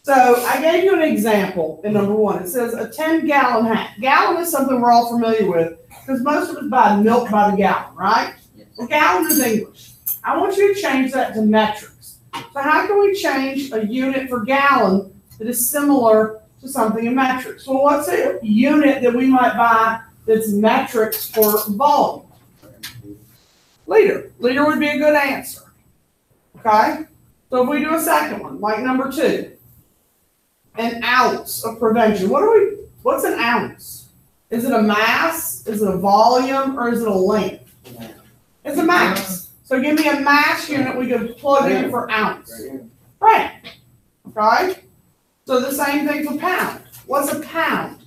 So I gave you an example in number 1. It says a 10-gallon hat. Gallon is something we're all familiar with because most of us buy milk by the gallon, right? Well, gallon is English. I want you to change that to metrics. So how can we change a unit for gallon that is similar to something in metrics? Well, what's a unit that we might buy that's metrics for volume? Liter. Liter would be a good answer. Okay? So if we do a second one, like number 2, an ounce of prevention. What's an ounce? Is it a mass? Is it a volume? Or is it a length? It's a mass. So give me a mass unit we could plug in for ounce. Right. Okay? So the same thing for pound. What's a pound?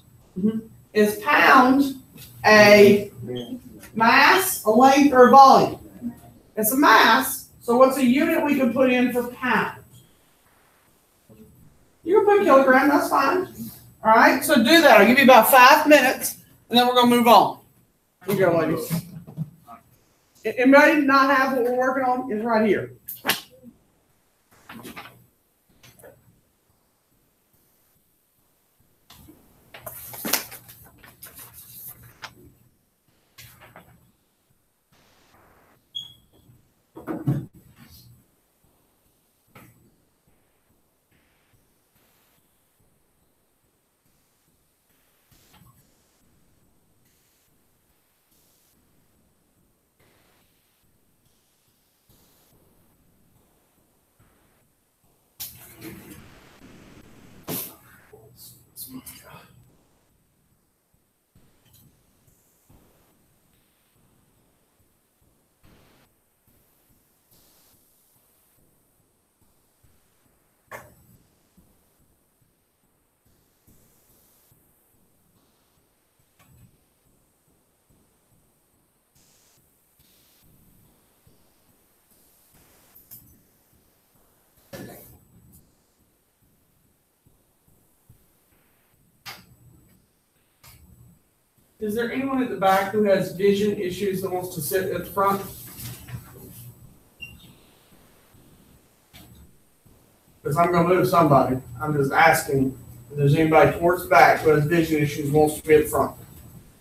Is pound a mass, a length, or a volume? It's a mass. So what's a unit we can put in for pound? You can put kilogram, that's fine. All right, so do that. I'll give you about 5 minutes, and then we're going to move on. Here you go, ladies. Anybody not have what we're working on? It's right here. Is there anyone at the back who has vision issues that wants to sit at the front? Because I'm going to move somebody. I'm just asking if there's anybody towards the back who has vision issues and wants to be at the front.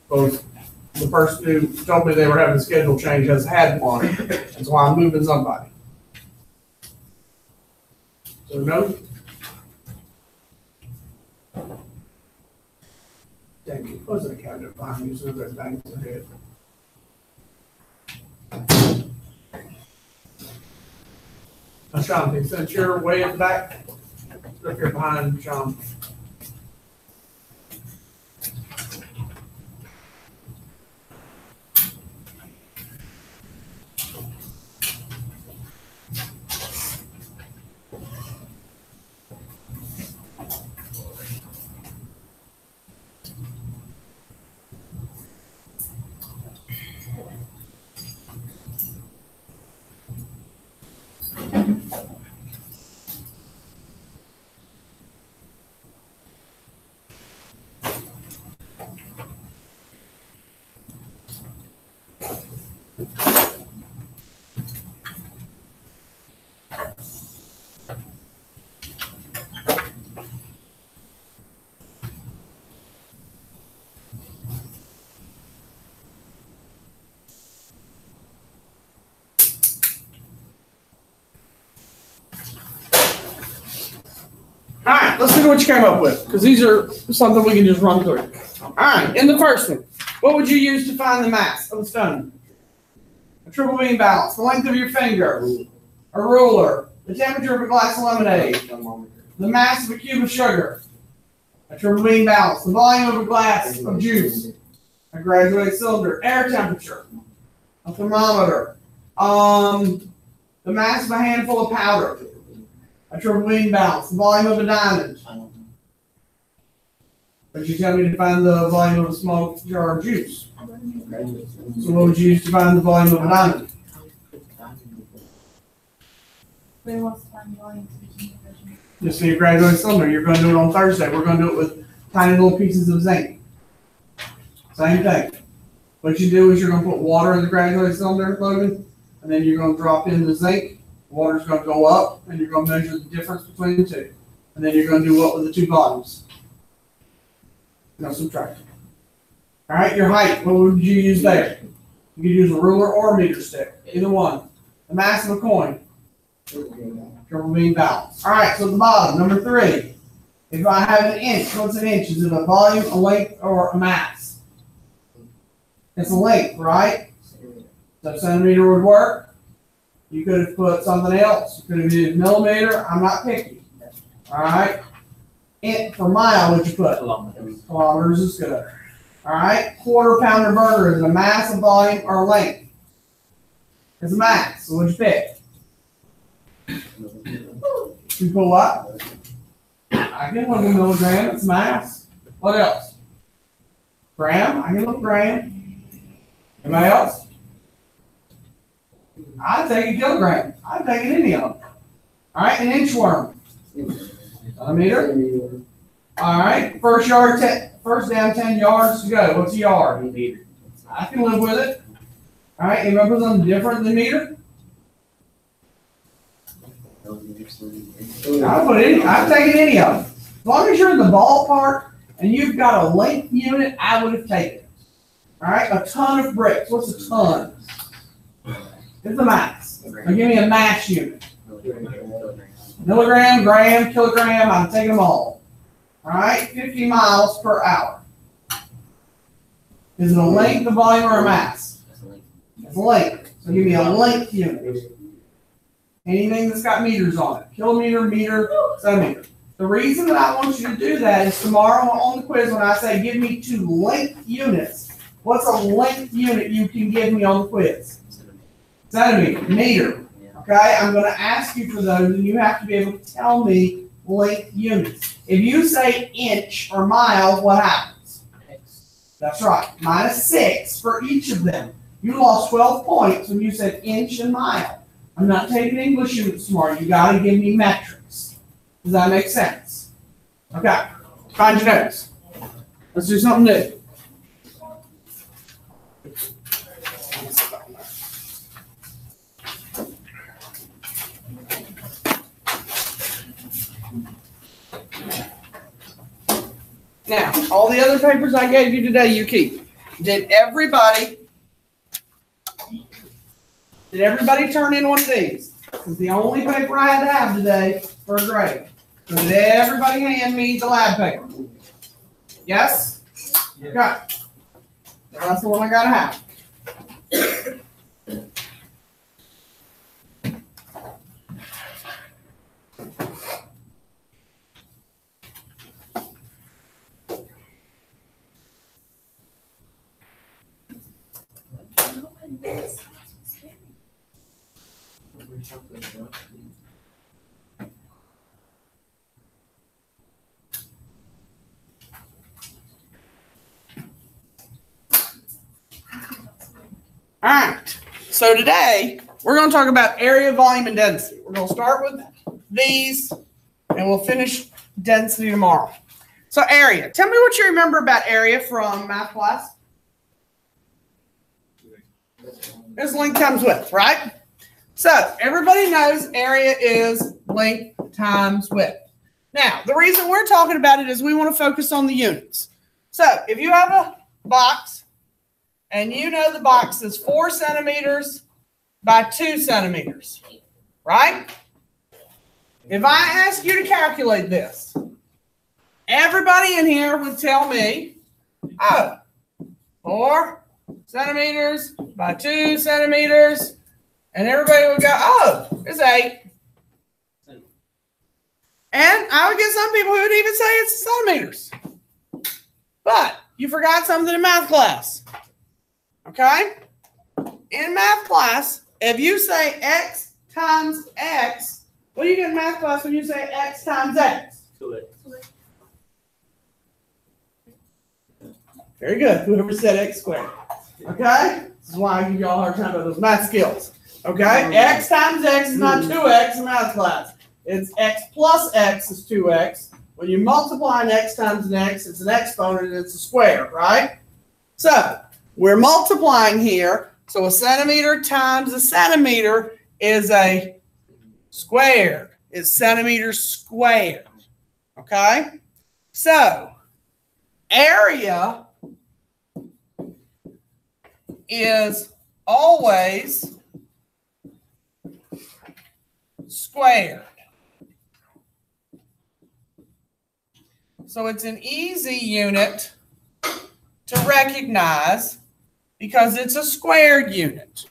Both the person who told me they were having a schedule change has had one. That's why I'm moving somebody. So no? Dang it, wasn't a cabinet behind you, so there's bangs ahead. Ashanti, since you're way at the back, look here behind Sean. right, let's see what you came up with, because these are something we can just run through. All right, in the first one, what would you use to find the mass of a stone? A triple beam balance, the length of your finger, a ruler, the temperature of a glass of lemonade, the mass of a cube of sugar, a triple beam balance, the volume of a glass of juice, a graduated cylinder, air temperature, a thermometer, the mass of a handful of powder, a triple beam balance, the volume of a diamond. But you tell me to find the volume of a small jar of juice. So what would you use to find the volume of a diamond? They want to find volume. Just so you graduate cylinder, you're going to do it on Thursday. We're going to do it with tiny little pieces of zinc. Same thing. What you do is you're going to put water in the graduated cylinder, Logan, and then you're going to drop in the zinc. Water's going to go up, and you're going to measure the difference between the two. And then you're going to do what with the two volumes? No subtract. All right, your height, what would you use there? You could use a ruler or a meter stick, either one. The mass of a coin, triple beam balance. All right, so at the bottom, number 3. If I have an inch, what's an inch? Is it a volume, a length, or a mass? It's a length, right? So centimeter would work. You could have put something else. You could have used millimeter. I'm not picky. All right. For mile, what'd you put? Kilometers is good. All right. Quarter pounder burger is it a mass, a volume, or a length? It's a mass. So what'd you pick? You put what? I can look at milligram. It's mass. What else? Gram. I can look gram. Anybody else? I'd take a kilogram. I'd take it any of them. All right, an inchworm. A meter. All right, first down 10 yards to go. What's a yard? I can live with it. All right, anybody put something different than meter? I've taken any of them. As long as you're in the ballpark and you've got a length unit, I would have taken it. All right, a ton of bricks. What's a ton? It's a mass. Now give me a mass unit. Milligram, gram, kilogram, I'm taking them all. All right, 50 miles per hour. Is it a length, a volume, or a mass? It's a length. So give me a length unit. Anything that's got meters on it. Kilometer, meter, centimeter. The reason that I want you to do that is tomorrow on the quiz when I say give me 2 length units, what's a length unit you can give me on the quiz? Centimeter, meter. Okay, I'm going to ask you for those and you have to be able to tell me length units. If you say inch or mile, what happens? That's right, -6 for each of them. You lost 12 points when you said inch and mile. I'm not taking English units tomorrow. You got to give me metrics. Does that make sense? Okay, find your notes. Let's do something new. Now, all the other papers I gave you today, you keep. Did everybody turn in one of these? This is the only paper I had to have today for a grade. So did everybody hand me the lab paper? Yes? Okay. That's the one I gotta have. All right, so today we're going to talk about area, volume, and density. We're going to start with these, and we'll finish density tomorrow. So area, tell me what you remember about area from math class. It's length times width, right? So everybody knows area is length times width. Now, the reason we're talking about it is we want to focus on the units. So if you have a box, and you know the box is 4 centimeters by 2 centimeters, right? If I ask you to calculate this, everybody in here would tell me, oh, 4 centimeters by 2 centimeters. And everybody would go, oh, it's 8. And I would get some people who would even say it's centimeters. But you forgot something in math class. Okay? In math class, if you say x times x, what do you get in math class when you say x times x? 2x. Very good. Whoever said x squared. Okay? This is why I give y'all a hard time about those math skills. Okay? X times x is not 2x in math class. It's x plus x is 2x. When you multiply an x times an x, it's an exponent, it's a square, right? So, we're multiplying here. So, a centimeter times a centimeter is a squared. It's centimeters squared. Okay? So, area is always squared. So it's an easy unit to recognize because it's a squared unit.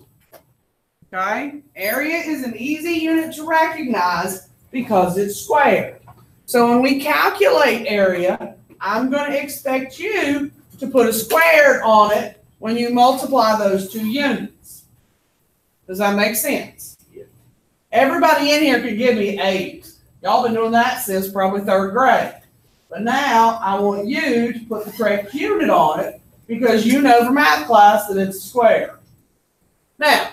Okay? Area is an easy unit to recognize because it's squared. So when we calculate area, I'm going to expect you to put a squared on it when you multiply those 2 units. Does that make sense? Yeah. Everybody in here could give me 8. Y'all been doing that since probably 3rd grade. But now I want you to put the correct unit on it because you know from math class that it's a square. Now,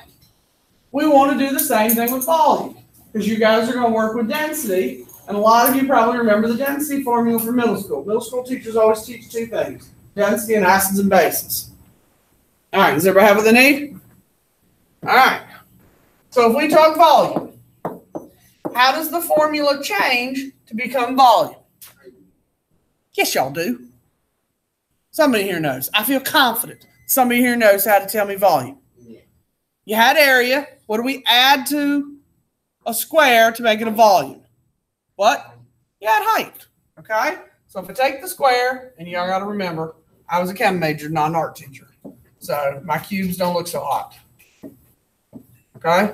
we want to do the same thing with volume because you guys are going to work with density. And a lot of you probably remember the density formula from middle school. Middle school teachers always teach 2 things, density and acids and bases. All right, does everybody have what they need? All right. So if we talk volume, how does the formula change to become volume? Yes, y'all do. Somebody here knows. I feel confident. Somebody here knows how to tell me volume. You had area. What do we add to a square to make it a volume? What? You add height. Okay? So if I take the square, and y'all got to remember, I was a chem major, not an art teacher. So my cubes don't look so hot. Okay?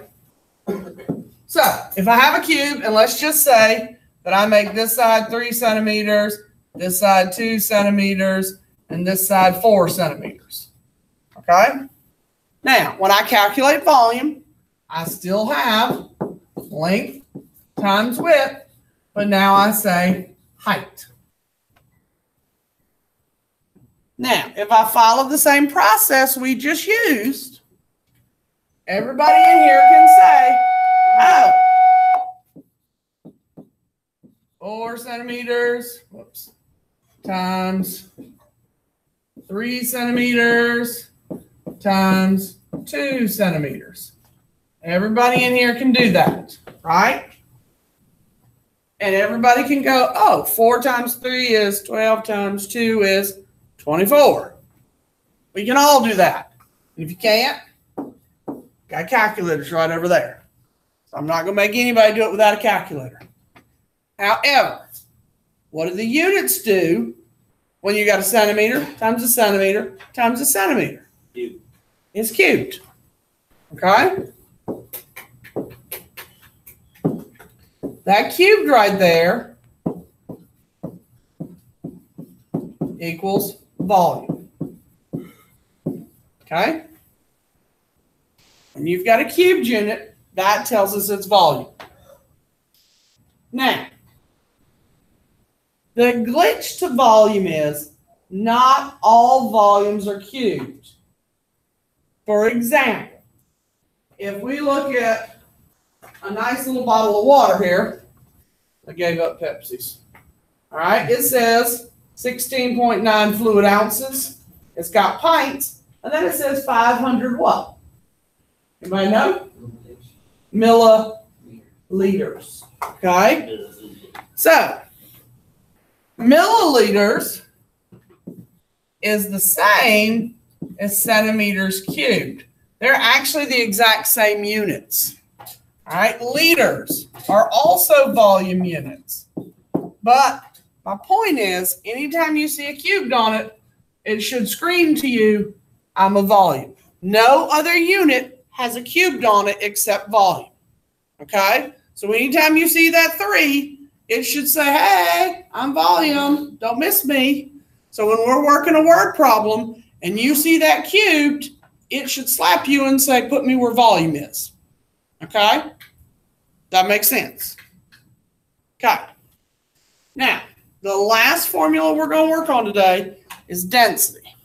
So if I have a cube, and let's just say that I make this side 3 centimeters, this side 2 centimeters, and this side 4 centimeters. Okay? Now, when I calculate volume, I still have length times width, but now I say height. Now, if I follow the same process we just used, everybody in here can say, oh, 4 centimeters, whoops, times 3 centimeters times 2 centimeters. Everybody in here can do that, right? And everybody can go, oh, 4 times 3 is 12 times 2 is 24. We can all do that. And if you can't, got calculators right over there. So I'm not going to make anybody do it without a calculator. However, what do the units do when you got a centimeter times a centimeter times a centimeter? Cubed. It's cubed. Okay? That cubed right there equals volume. Okay? When you've got a cubed unit, that tells us it's volume. Now, the glitch to volume is not all volumes are cubed. For example, if we look at a nice little bottle of water here, I gave up Pepsi's. All right, it says 16.9 fluid ounces. It's got pints, and then it says 500 what? Anybody know? Milliliters. Okay? So, milliliters is the same as centimeters cubed. They're actually the exact same units. All right? Liters are also volume units, but My point is, anytime you see a cubed on it, it should scream to you, I'm a volume. No other unit has a cubed on it except volume. Okay? So anytime you see that 3, it should say, hey, I'm volume. Don't miss me. So when we're working a word problem and you see that cubed, it should slap you and say, put me where volume is. Okay? That makes sense. Okay. Now, the last formula we're going to work on today is density.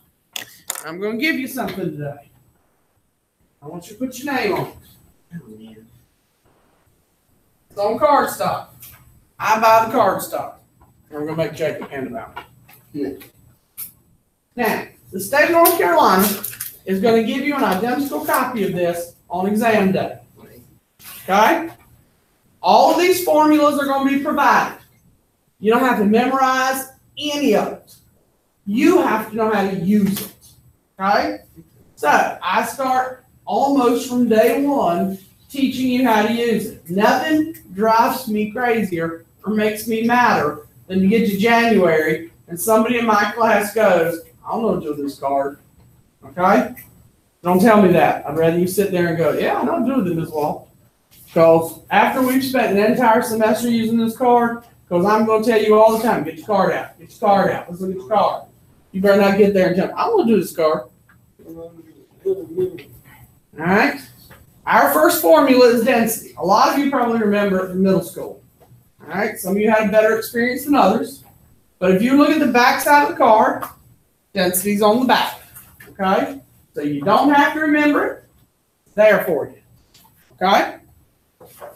I'm going to give you something today. I want you to put your name on it. It's on cardstock. I buy the cardstock. I'm going to make Jacob hand it out. Now, the state of North Carolina is going to give you an identical copy of this on exam day. Okay? All of these formulas are going to be provided. You don't have to memorize any of it. You have to know how to use it. Okay? So, I start almost from day 1 teaching you how to use it. Nothing drives me crazier or makes me madder than to get to January and somebody in my class goes, I don't know what to do with this card. Okay? Don't tell me that. I'd rather you sit there and go, yeah, I know what to do with it, Ms. Wall. Because after we've spent an entire semester using this card, because I'm going to tell you all the time, get your card out. Get your card out. Let's look at your card. You better not get there and tell me, I don't want to do this card. All right? Our first formula is density. A lot of you probably remember it from middle school. All right? Some of you had a better experience than others. But if you look at the back side of the card, density is on the back. Okay? So you don't have to remember it. It's there for you. Okay?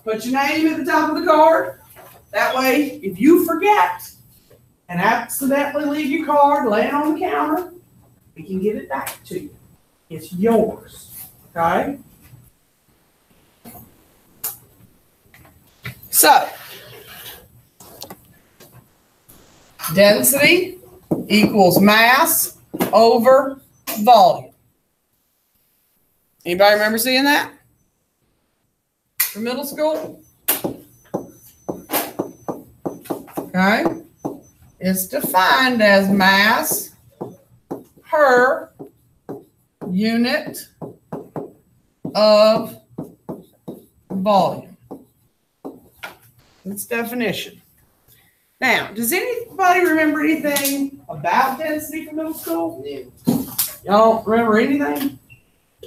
Put your name at the top of the card. That way, if you forget and accidentally leave your card laying on the counter, we can get it back to you. It's yours. Okay? So, density equals mass over volume. Anybody remember seeing that? From middle school? Okay. It's defined as mass per unit of volume. Its definition. Now, does anybody remember anything about density from middle school? Y'all don't remember anything?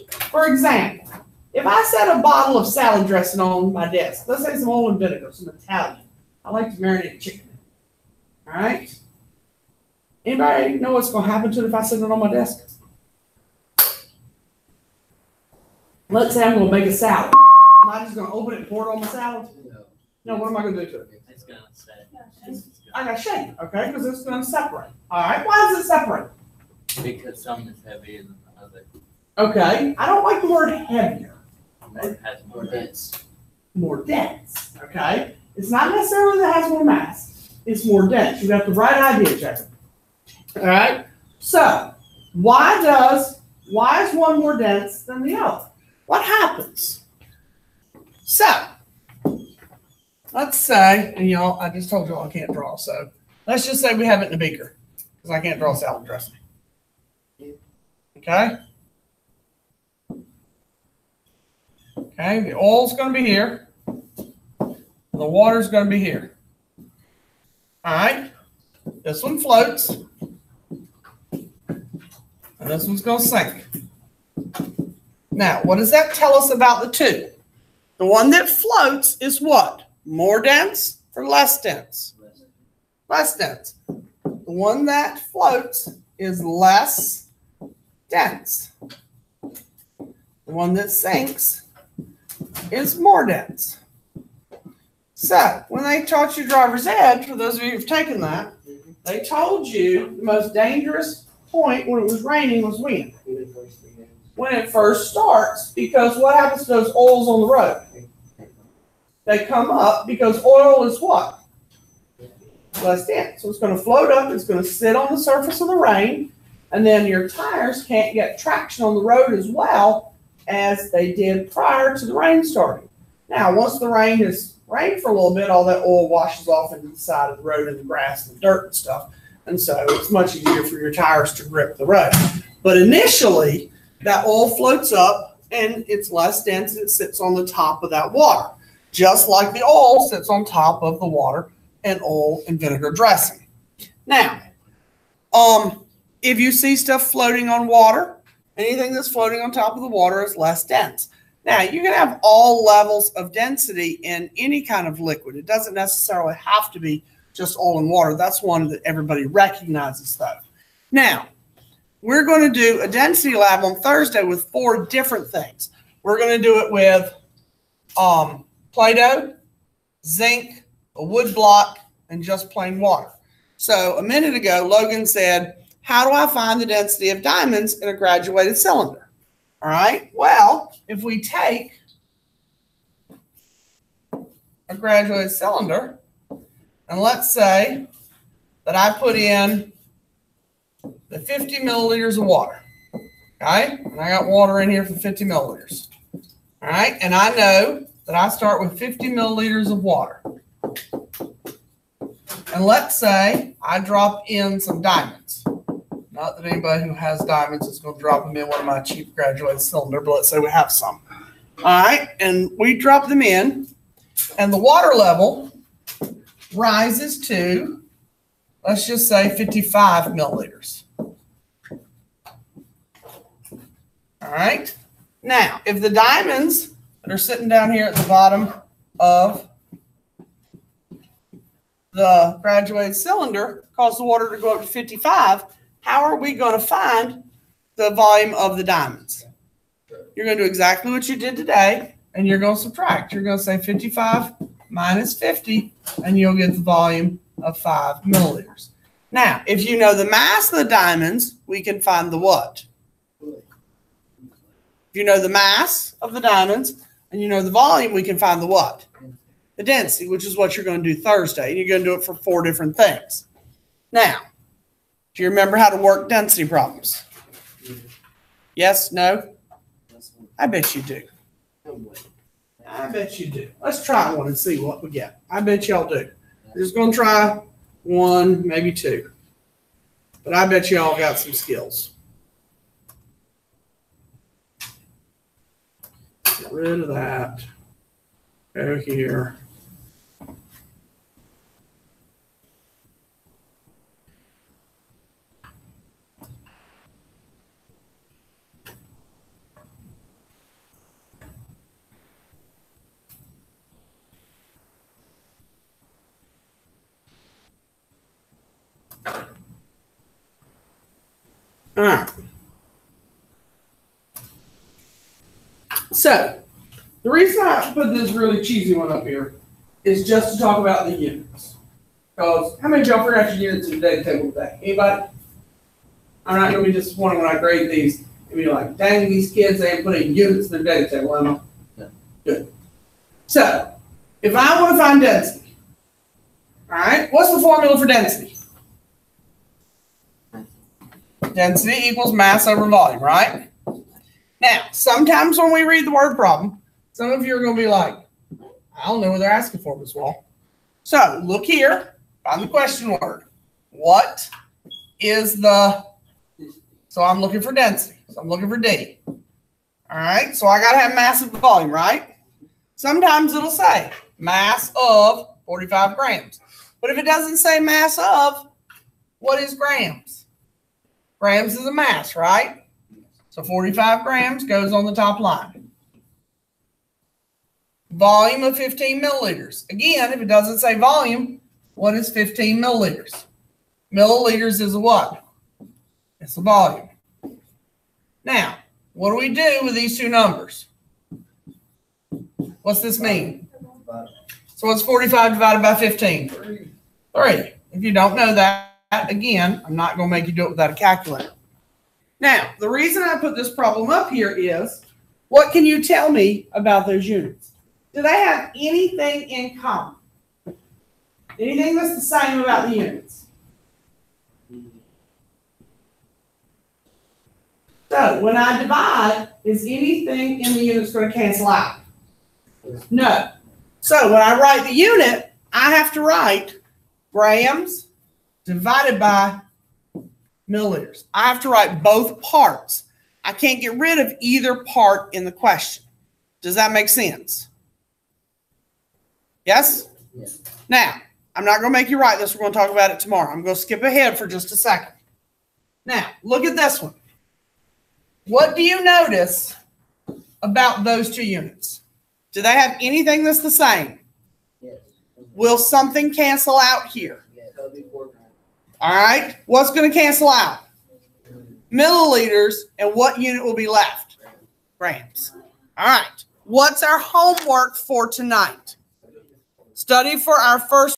For example, if I set a bottle of salad dressing on my desk, let's say some oil and vinegar, some Italian. I like to marinate chicken. All right? Anybody know what's going to happen to it if I set it on my desk? Let's say I'm going to make a salad. Am I just going to open it and pour it on my salad? No, what am I going to do to it? It's gonna say. I got to shake it, okay? Because it's going to separate. All right? Why does it separate? Because some is heavier than the other. Okay. I don't like the word heavier. It has more dense. More dense, okay? It's not necessarily that it has more mass. It's more dense. You got the right idea, Jacob. All right? So, why is one more dense than the other? What happens? So, let's say, and y'all, I just told y'all I can't draw, so let's just say we have it in a beaker because I can't draw salad dressing. Okay? Okay, the oil's going to be here. The water's going to be here. All right? This one floats. And this one's going to sink. Now, what does that tell us about the two? The one that floats is what? More dense or less dense? Less dense. The one that floats is less dense. The one that sinks is more dense. So, when they taught you driver's ed, for those of you who've taken that, they told you the most dangerous point when it was raining was when? When it first starts, because what happens to those oils on the road? They come up because oil is what? Less dense. So it's going to float up, it's going to sit on the surface of the rain, and then your tires can't get traction on the road as well as they did prior to the rain starting. Now, once the rain has rain for a little bit, all that oil washes off into the side of the road and the grass and the dirt and stuff. And so it's much easier for your tires to grip the road. But initially, that oil floats up and it's less dense and it sits on the top of that water, just like the oil sits on top of the water and oil and vinegar dressing. Now, if you see stuff floating on water, anything that's floating on top of the water is less dense. Now, you can have all levels of density in any kind of liquid. It doesn't necessarily have to be just oil and water. That's one that everybody recognizes, though. Now, we're going to do a density lab on Thursday with 4 different things. We're going to do it with Play-Doh, zinc, a wood block, and just plain water. So a minute ago, Logan said, how do I find the density of diamonds in a graduated cylinder? All right, well, if we take a graduated cylinder, and let's say that I put in the 50 milliliters of water, okay? And I got water in here for 50 milliliters, all right? And I know that I start with 50 milliliters of water. And let's say I drop in some diamonds. Not that anybody who has diamonds is going to drop them in one of my cheap graduated cylinder, but let's say we have some. All right, and we drop them in, and the water level rises to, let's just say 55 milliliters. All right, now if the diamonds that are sitting down here at the bottom of the graduated cylinder cause the water to go up to 55, how are we going to find the volume of the diamonds? You're going to do exactly what you did today, and you're going to subtract. You're going to say 55 minus 50, and you'll get the volume of 5 milliliters. Now, if you know the mass of the diamonds, we can find the what? If you know the mass of the diamonds and you know the volume, we can find the what? The density, which is what you're going to do Thursday. And you're going to do it for 4 different things. Now, do you remember how to work density problems? Yes? No? I bet you do. I bet you do. Let's try one and see what we get. I bet y'all do. We're just going to try 1, maybe 2. But I bet y'all got some skills. Get rid of that. Go here. All right. So, the reason I put this really cheesy one up here is just to talk about the units. Because how many of y'all forgot your units in the data table today? Anybody? I'm not going to be disappointed when I grade these and be like, dang, these kids, they ain't putting units in their data table, am I? No. Good. So, if I want to find density, all right, what's the formula for density? Density equals mass over volume, right? Now, sometimes when we read the word problem, some of you are going to be like, I don't know what they're asking for, Ms. Wall. So, look here, find the question word. What is the, so I'm looking for density. So I'm looking for D. All right, so I got to have mass of volume, right? Sometimes it'll say mass of 45 grams. But if it doesn't say mass of, what is grams? Grams is a mass, right? So 45 grams goes on the top line. Volume of 15 milliliters. Again, if it doesn't say volume, what is 15 milliliters? Milliliters is a what? It's a volume. Now, what do we do with these two numbers? What's this mean? So what's 45 divided by 15? 3. If you don't know that, again, I'm not going to make you do it without a calculator. Now, the reason I put this problem up here is, what can you tell me about those units? Do they have anything in common? Anything that's the same about the units? So, when I divide, is anything in the units going to cancel out? No. So when I write the unit, I have to write grams divided by milliliters. I have to write both parts. I can't get rid of either part in the question. Does that make sense? Yes? Yes. Now, I'm not going to make you write this. We're going to talk about it tomorrow. I'm going to skip ahead for just a second. Now, look at this one. What do you notice about those two units? Do they have anything that's the same? Yes. Will something cancel out here? Yes. That'll be 4 grams. All right. What's going to cancel out? Milliliters. And what unit will be left? Grams. All right. What's our homework for tonight? Study for our first